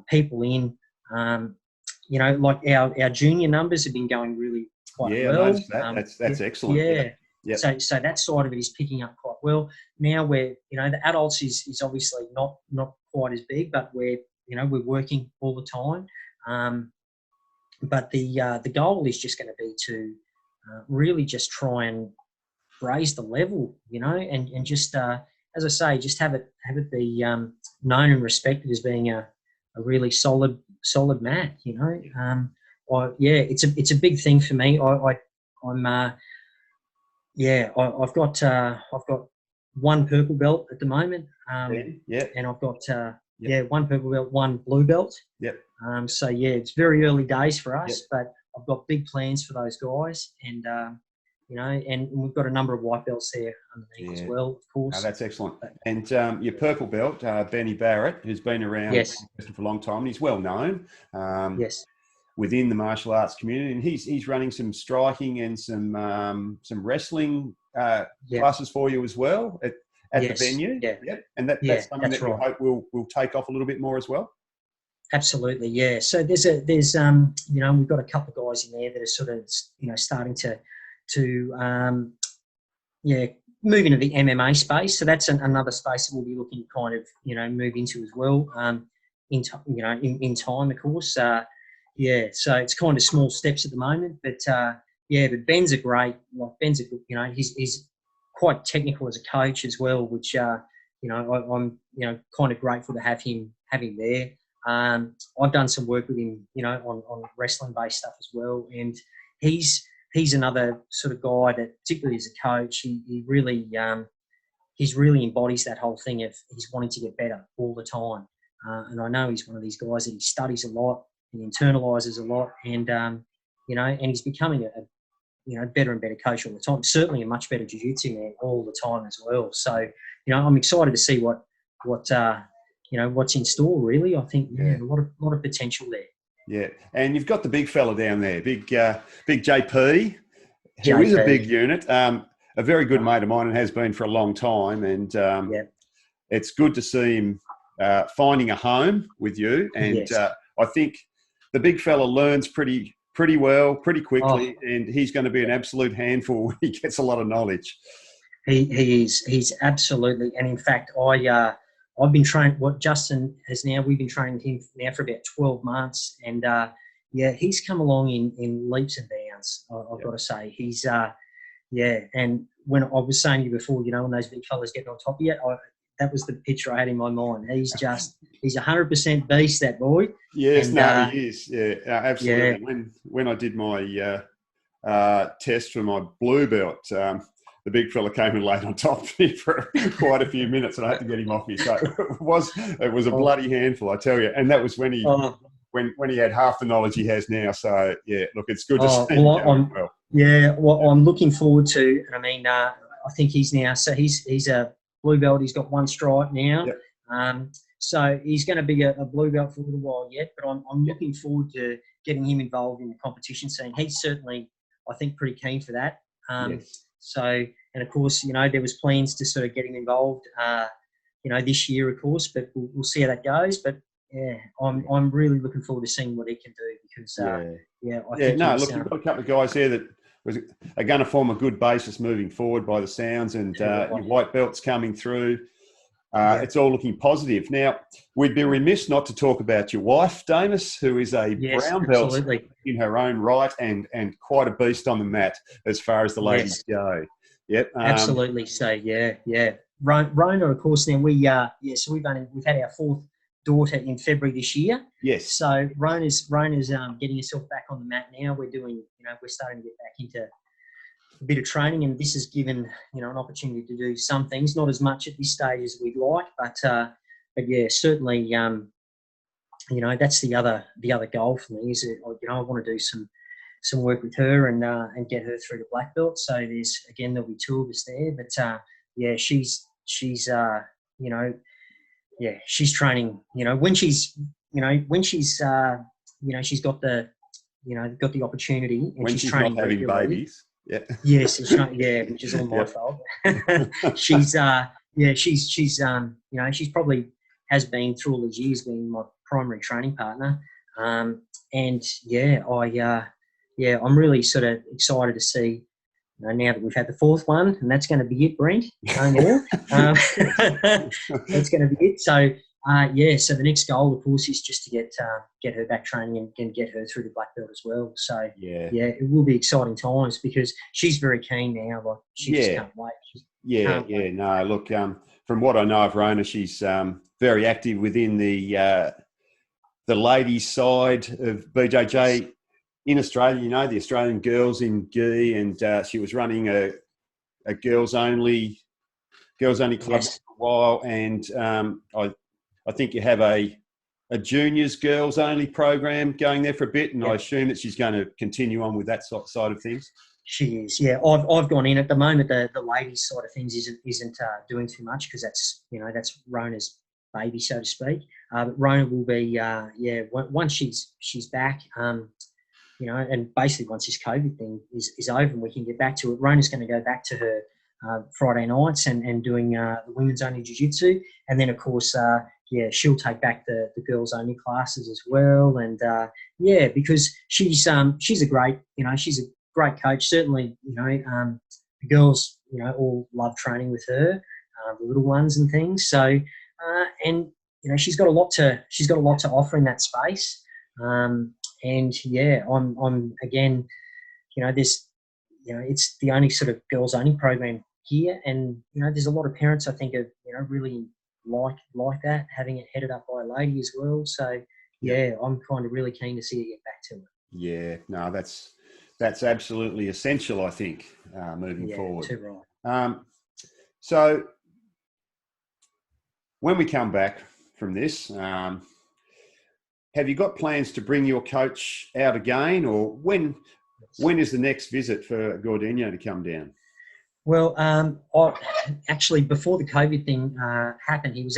people in. Like our junior numbers have been going really quite well. I noticed that. That's excellent. Yeah. Yep. So that side of it is picking up quite well. Now the adults is obviously not quite as big, but we're working all the time. But the goal is just going to be to really just try and raise the level, and just as I say, just have it be known and respected as being a really solid mat. It's a big thing for me. I've got 1 purple belt at the moment. And I've got one purple belt, 1 blue belt. Yep. So it's very early days for us, but I've got big plans for those guys, and and we've got a number of white belts there underneath as well, of course. Oh, that's excellent. And your purple belt, Benny Barrett, who's been around for a long time, and he's well known. Within the martial arts community, and he's running some striking and some wrestling classes for you as well at the venue. And that's something that we hope will take off a little bit more as well. Absolutely, yeah. So there's we've got a couple of guys in there that are sort of starting to yeah, move into the MMA space. So that's another space that we'll be looking to kind of, move into as well. In time, of course. Yeah, so it's kind of small steps at the moment, but but Ben's a great. Like Ben's a good. He's quite technical as a coach as well, which I'm kind of grateful to have him there. I've done some work with him, on wrestling based stuff as well, and he's another sort of guy that, particularly as a coach, he really embodies that whole thing of he's wanting to get better all the time. And I know he's one of these guys that he studies a lot, he internalises a lot, and and he's becoming a better and better coach all the time. Certainly a much better jiu-jitsu man all the time as well. So I'm excited to see what's in store. Really, I think a lot of potential there. Yeah, and you've got the big fella down there, big JP, who JP. is a big unit. A very good mate of mine and has been for a long time, and it's good to see him finding a home with you. And I think the big fella learns pretty well, pretty quickly, and he's going to be an absolute handful when he gets a lot of knowledge. He is. He's absolutely. And in fact, I've been training. What Justin has now, we've been training him now for about 12 months, and he's come along in leaps and bounds. I've got to say, he's And when I was saying to you before, when those big fellas getting on top of you, that was the picture I had in my mind. He's 100% beast, that boy. Yes, and, he is. Yeah, absolutely. Yeah. When I did my test for my blue belt, the big fella came and laid on top of me for quite a few minutes, and I had to get him off me. So it was a bloody handful, I tell you. And that was when he when he had half the knowledge he has now. So yeah, look, it's good to see him going well. Yeah, well, I'm looking forward to. I mean, I think he's now. So he's a blue belt. He's got one stripe now. Yep. So he's going to be a blue belt for a little while yet. But I'm looking forward to getting him involved in the competition scene. He's certainly, I think, pretty keen for that. Yes. So, and of course, there was plans to sort of get him involved, this year, of course. But we'll see how that goes. But yeah, I'm really looking forward to seeing what he can do because I think look, you've got a couple of guys here that are going to form a good basis moving forward by the sounds, and your white belts coming through. It's all looking positive. Now, we'd be remiss not to talk about your wife, Damus, who is a brown belt in her own right and quite a beast on the mat as far as the ladies go. Yep, absolutely. So Rona, of course. Now we've had our fourth daughter in February this year. Yes. So Rona's getting herself back on the mat now. We're doing, we're starting to get back into a bit of training, and this has given, an opportunity to do some things, not as much at this stage as we'd like, but yeah, certainly, that's the other goal for me is that, I want to do some work with her and get her through the black belt. So there'll be two of us there, but she's she's training, when she's got the opportunity and when she's training not having babies. Yeah. Yes, which is all my fault. She's probably has been through all these years being my primary training partner. I'm really sort of excited to see, now that we've had the fourth one, and that's going to be it, Brent. No more. That's going to be it. So, so the next goal, of course, is just to get her back training and get her through the black belt as well. So, it will be exciting times because she's very keen now. Like, she just can't wait. No, look, from what I know of Rona, she's very active within the ladies' side of BJJ in Australia. The Australian girls in GI, and she was running a girls only club for a while, and I think you have a juniors girls only program going there for a bit, and I assume that she's going to continue on with that side of things. She is, yeah. I've gone in at the moment. The ladies' side of things isn't doing too much because that's Rona's baby, so to speak. But Rona will be, once she's back, and basically once this COVID thing is over and we can get back to it, Rona's going to go back to her Friday nights and doing the women's only jiu-jitsu, and then of course she'll take back the girls only classes as well, and because she's a great she's a great coach. Certainly, the girls all love training with her, the little ones and things. So, and she's got a lot to offer in that space. And yeah, I'm again, this, it's the only sort of girls only program here, and there's a lot of parents I think are really like that, having it headed up by a lady as well. So yeah, I'm kind of really keen to see it get back to it. Yeah, no, that's absolutely essential, I think, moving forward. Too right. So when we come back from this, have you got plans to bring your coach out again, or when is the next visit for Gordinho to come down? Well, actually, before the COVID thing happened, he was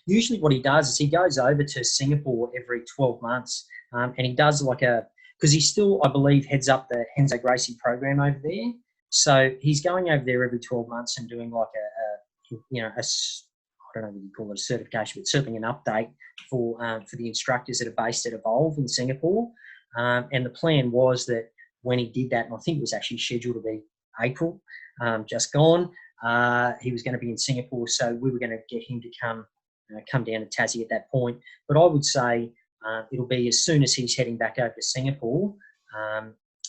usually what he does is he goes over to Singapore every 12 months, and he does because he still, I believe, heads up the Henzo Gracie program over there. So he's going over there every 12 months and doing like I don't know what you call it, a certification, but certainly an update for the instructors that are based at Evolve in Singapore. And the plan was that when he did that, and I think it was actually scheduled to be April, just gone, he was going to be in Singapore, so we were going to get him to come down to Tassie at that point. But I would say it'll be as soon as he's heading back over to Singapore.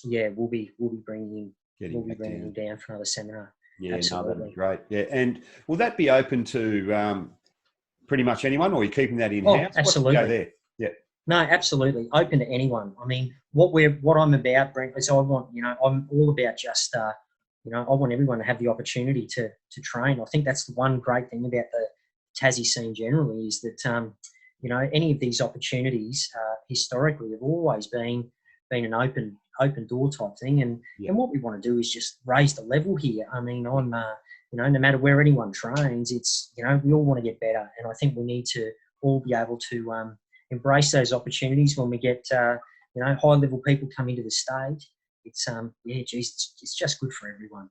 We'll be bringing him down for another seminar. Yeah, absolutely. No, that'd be great. Yeah, and will that be open to pretty much anyone, or are you keeping that in-house? Oh, absolutely. Go there. Yeah. No, absolutely open to anyone. I mean, what I'm about, Brent, is I'm all about just I want everyone to have the opportunity to train. I think that's the one great thing about the Tassie scene generally is that any of these opportunities historically have always been an open door type thing, and what we want to do is just raise the level here. I mean, I'm no matter where anyone trains, it's we all want to get better, and I think we need to all be able to embrace those opportunities when we get high level people come into the stage. It's it's just good for everyone.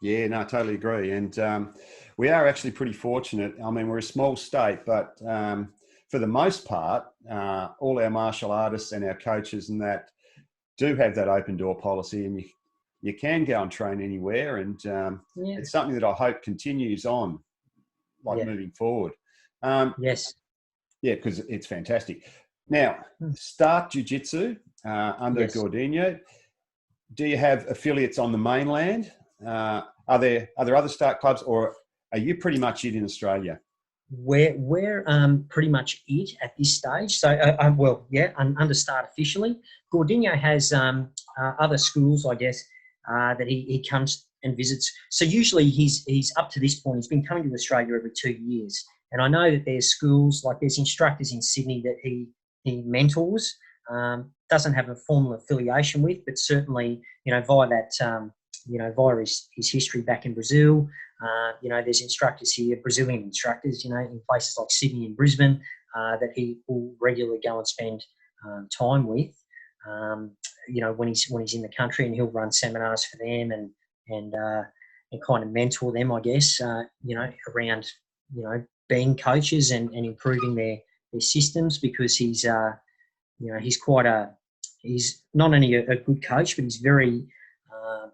Yeah, no, I totally agree. And we are actually pretty fortunate. I mean, we're a small state, but for the most part, all our martial artists and our coaches and that do have that open door policy, and you can go and train anywhere. And it's something that I hope continues on, moving forward. Yes. Yeah, because it's fantastic. Now, Start Jiu-Jitsu under Gordinho. Do you have affiliates on the mainland? Are there other Start clubs, or are you pretty much it in Australia? We're pretty much it at this stage. So, under Start officially. Gordinho has other schools, I guess, that he comes and visits. So usually he's up to this point, he's been coming to Australia every 2 years. And I know that there's schools, like there's instructors in Sydney that he mentors, doesn't have a formal affiliation with, but certainly, via that, via his history back in Brazil, there's instructors here, Brazilian instructors, in places like Sydney and Brisbane, that he will regularly go and spend time with, when he's in the country, and he'll run seminars for them and kind of mentor them, I guess, around, being coaches and improving their systems, because he's not only a good coach, but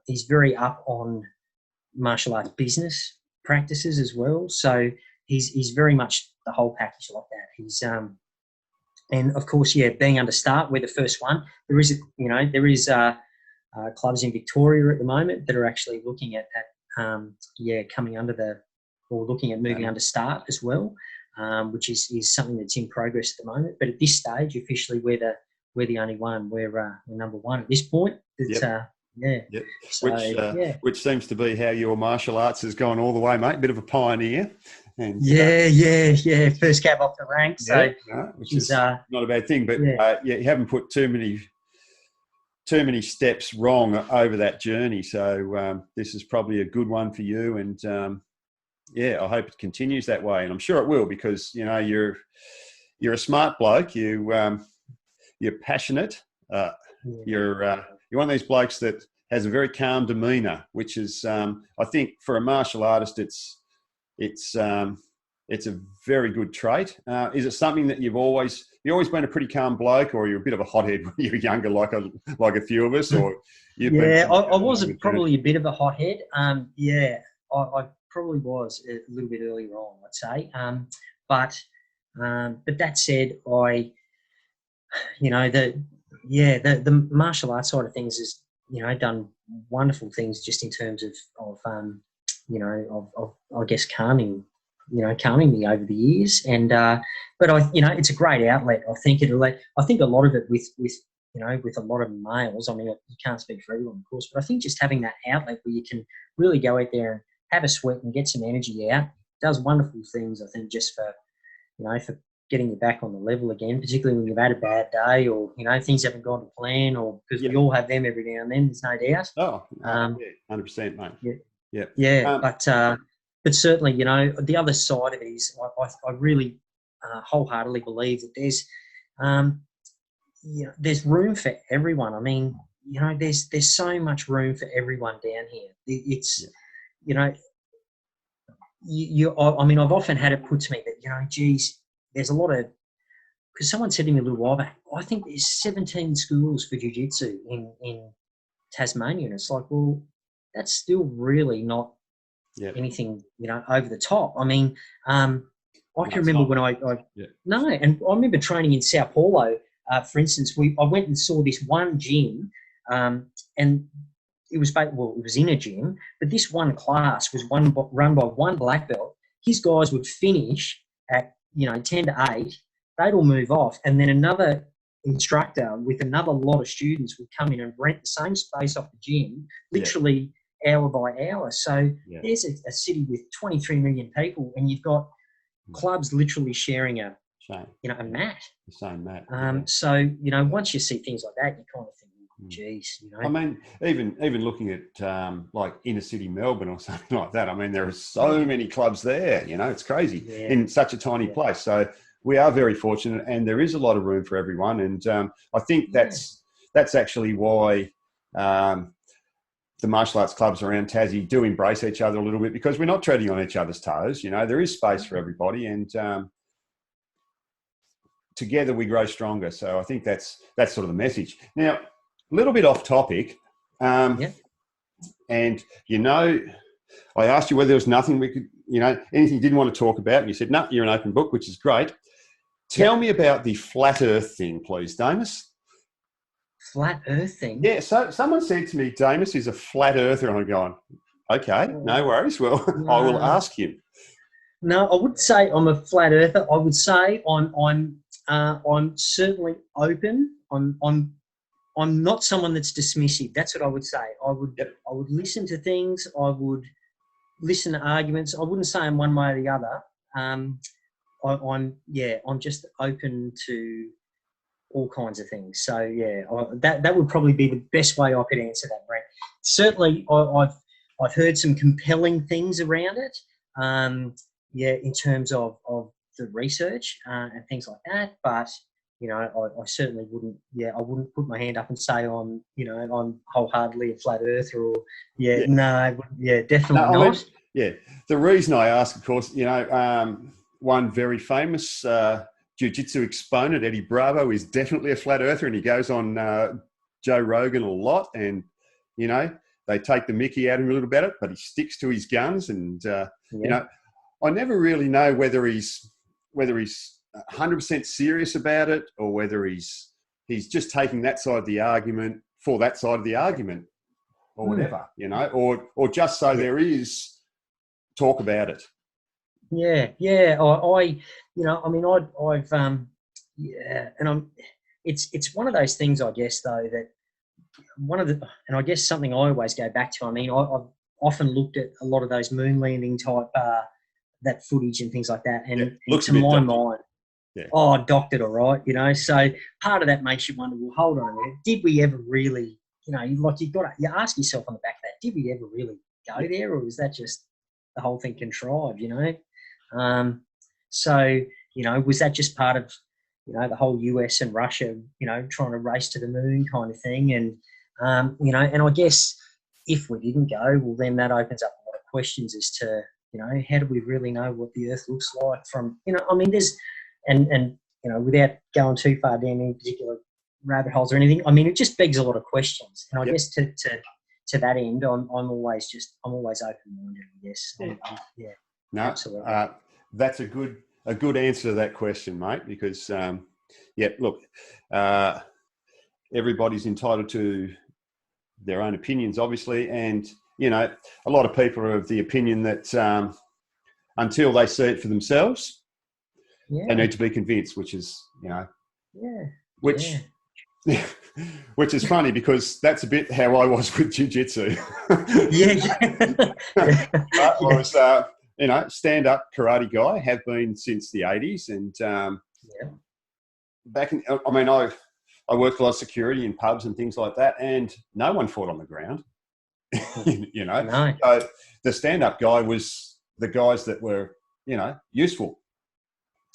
he's very up on martial arts business practices as well. So he's very much the whole package like that. He's and of course, being under Start, we're the first one. There is clubs in Victoria at the moment that are actually looking at coming under looking at moving under Start as well, which is something that's in progress at the moment. But at this stage, officially, we're the only one. We're number one at this point. So, which seems to be how your martial arts has gone all the way, mate. Bit of a pioneer. And, First cab off the rank. So, which is not a bad thing. But you haven't put too many steps wrong over that journey. So this is probably a good one for you. And I hope it continues that way. And I'm sure it will, because you're a smart bloke. You're passionate. You're one of these blokes that has a very calm demeanour, which is, I think, for a martial artist, it's a very good trait. Is it something that you've always been a pretty calm bloke, or you're a bit of a hothead when you were younger, like a few of us? Or I was probably a bit of a hothead. I probably was a little bit earlier on, I'd say. But that said, the martial arts side of things has, done wonderful things just in terms of I guess calming me over the years. And but it's a great outlet. I think I think a lot of it with with a lot of males. I mean, you can't speak for everyone, of course, but I think just having that outlet where you can really go out there and have a sweat and get some energy out does wonderful things. I think just for for getting you back on the level again, particularly when you've had a bad day or things haven't gone to plan, or because we all have them every now and then. There's no doubt. Oh, yeah, 100%, mate. Yeah. But certainly, the other side of it is I really wholeheartedly believe that there's room for everyone. I mean, there's so much room for everyone down here. It's, I mean, I've often had it put to me that, geez, there's a lot of, because someone said to me a little while back, I think there's 17 schools for jiu-jitsu in Tasmania. And it's like, well, that's still really not anything, over the top. I mean, I can remember when no, and I remember training in Sao Paulo, for instance. I went and saw this one gym, and it was in a gym, but this one class was run by one black belt. His guys would finish at 10 to 8. They'd all move off, and then another instructor with another lot of students would come in and rent the same space off the gym, literally hour by hour. So there's a city with 23 million people, and you've got clubs literally sharing a mat. The same mat. So once you see things like that, you kind of think, geez, I mean, even looking at like inner city Melbourne or something like that. I mean, there are so many clubs there. It's crazy in such a tiny place. So we are very fortunate, and there is a lot of room for everyone. And I think that's actually why the martial arts clubs around Tassie do embrace each other a little bit, because we're not treading on each other's toes. There is space for everybody, and together we grow stronger. So I think that's sort of the message. Now, a little bit off topic, and I asked you whether there was nothing we could, anything you didn't want to talk about, and you said, no, you're an open book, which is great. Tell me about the flat Earth thing, please, Damus. Flat Earth thing? Yeah, so someone said to me, Damus is a flat earther, and I'm going, okay, no worries. Well, I will ask him. No, I wouldn't say I'm a flat earther. I would say I'm certainly open. I'm not someone that's dismissive. That's what I would say. I would listen to things. I would listen to arguments. I wouldn't say I'm one way or the other. I'm just open to all kinds of things. So that would probably be the best way I could answer that, Brent. Certainly, I've heard some compelling things around it. In terms of the research and things like that, but I certainly wouldn't. I wouldn't put my hand up and say I'm wholeheartedly a flat earther. Or definitely not. The reason I ask, of course, one very famous jiu-jitsu exponent, Eddie Bravo, is definitely a flat earther, and he goes on Joe Rogan a lot, and they take the mickey out of him a little bit, but he sticks to his guns, and I never really know whether he's 100% serious about it, or whether he's just taking that side of the argument for that side of the argument, or whatever, or just so there is talk about it. It's one of those things, I guess, though, that and I guess something I always go back to. I mean, I've often looked at a lot of those moon landing type that footage and things like that, and to my mind, docked it all right, So part of that makes you wonder, well, hold on a minute, did we ever really, you ask yourself on the back of that, did we ever really go there, or was that just the whole thing contrived, was that just part of, the whole US and Russia, trying to race to the moon kind of thing, and and I guess if we didn't go, well, then that opens up a lot of questions as to, how do we really know what the Earth looks like from, there's, and without going too far down any particular rabbit holes or anything, it just begs a lot of questions. And I guess to to that end, I'm always open-minded, I guess. Yeah, no, absolutely. That's a good answer to that question, mate, because, look, everybody's entitled to their own opinions, obviously. And, a lot of people are of the opinion that until they see it for themselves, they need to be convinced, which is, which is funny because that's a bit how I was with jiu-jitsu. I was, stand-up karate guy, have been since the 80s. And I worked a lot of security in pubs and things like that, and no one fought on the ground. No. So the stand-up guy was the guys that were, useful.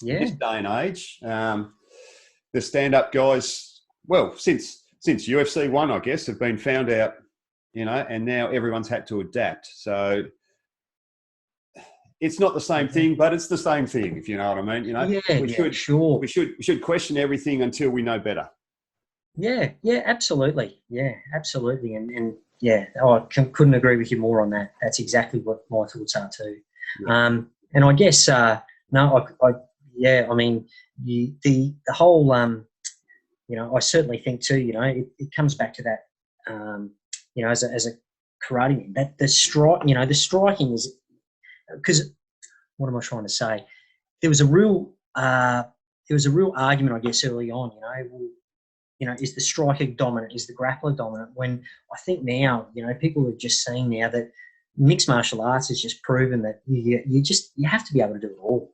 In this day and age, the stand-up guys, well, since UFC 1, I guess, have been found out, and now everyone's had to adapt. So it's not the same thing, but it's the same thing, if you know what I mean. We should question everything until we know better. Yeah, absolutely. Yeah, absolutely. And I couldn't agree with you more on that. That's exactly what my thoughts are too. Yeah. And I guess, the whole, I certainly think too, it comes back to that, as a karate man, that the striking is, because what am I trying to say? There was a real argument, I guess, early on, is the striker dominant? Is the grappler dominant? When I think now, people are just seeing now that mixed martial arts has just proven that you have to be able to do it all.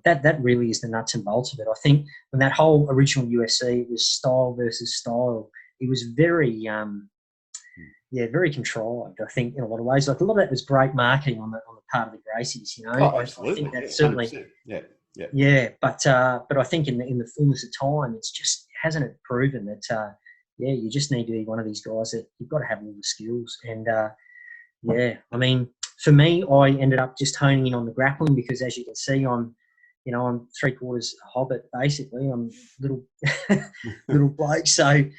That really is the nuts and bolts of it. I think when that whole original UFC, it was style versus style. It was very, very contrived. I think in a lot of ways, like a lot of that was great marketing on the part of the Gracies. Oh, absolutely. I think that's certainly. 100%. Yeah. Yeah, but I think in the fullness of time, it's just hasn't it proven that you just need to be one of these guys that you've got to have all the skills. And I mean, for me, I ended up just honing in on the grappling because, as you can see, I'm 3/4 hobbit basically. I'm little bloke, so I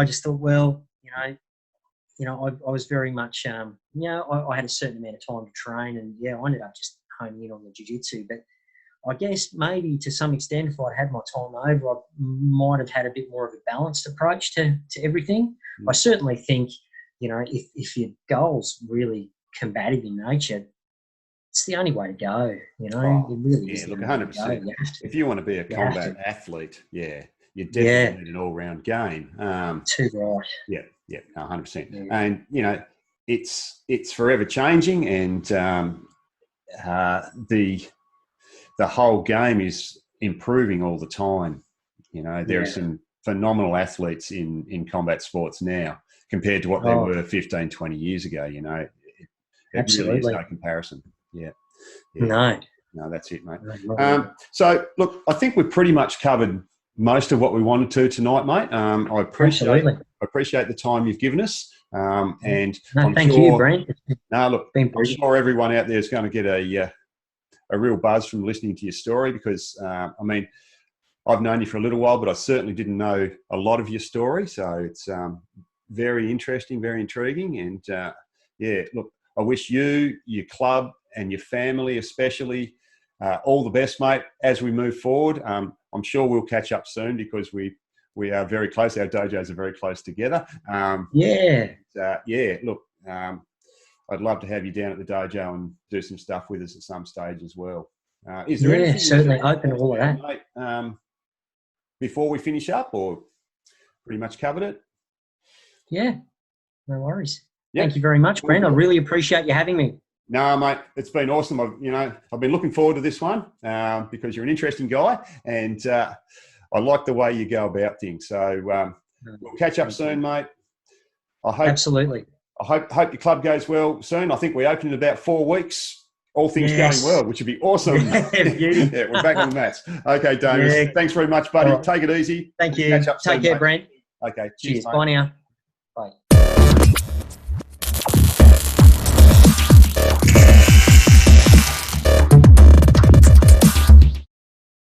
just thought, well, I was very much I had a certain amount of time to train, and I ended up just honing in on the jiu-jitsu, but. I guess maybe to some extent, if I'd had my time over, I might have had a bit more of a balanced approach to everything. I certainly think, if your goal's really combative in nature, it's the only way to go. It really is. Look, 100%. If you want to be a combat athlete, you definitely need an all-round game. Too right. Yeah, 100%. Yeah. And it's forever changing, and the whole game is improving all the time. There are some phenomenal athletes in combat sports now compared to what they were 15, 20 years ago. It really is no comparison. Yeah. No, that's it, mate. So, look, I think we've pretty much covered most of what we wanted to tonight, mate. I appreciate the time you've given us. And thank you, Brent. I'm sure everyone out there is going to get a real buzz from listening to your story because, I've known you for a little while, but I certainly didn't know a lot of your story. So it's very interesting, very intriguing. And, look, I wish you, your club and your family especially, all the best, mate, as we move forward. I'm sure we'll catch up soon because we are very close. Our dojos are very close together. Look, I'd love to have you down at the dojo and do some stuff with us at some stage as well. Is there anything certainly open to all of that, mate, before we finish up, or pretty much covered it? Yeah, no worries. Thank you very much, Brent. I really appreciate you having me. No, mate, it's been awesome. I've been looking forward to this one because you're an interesting guy, and I like the way you go about things. So we'll catch up soon, mate. Absolutely. I hope your club goes well soon. I think we open in about 4 weeks. All things going well, which would be awesome. We're back on the mats. Okay, Damus. Thanks very much, buddy. Right. Take it easy. Thank you. Take care, Brent. Okay. Cheers. Bye now. Bye.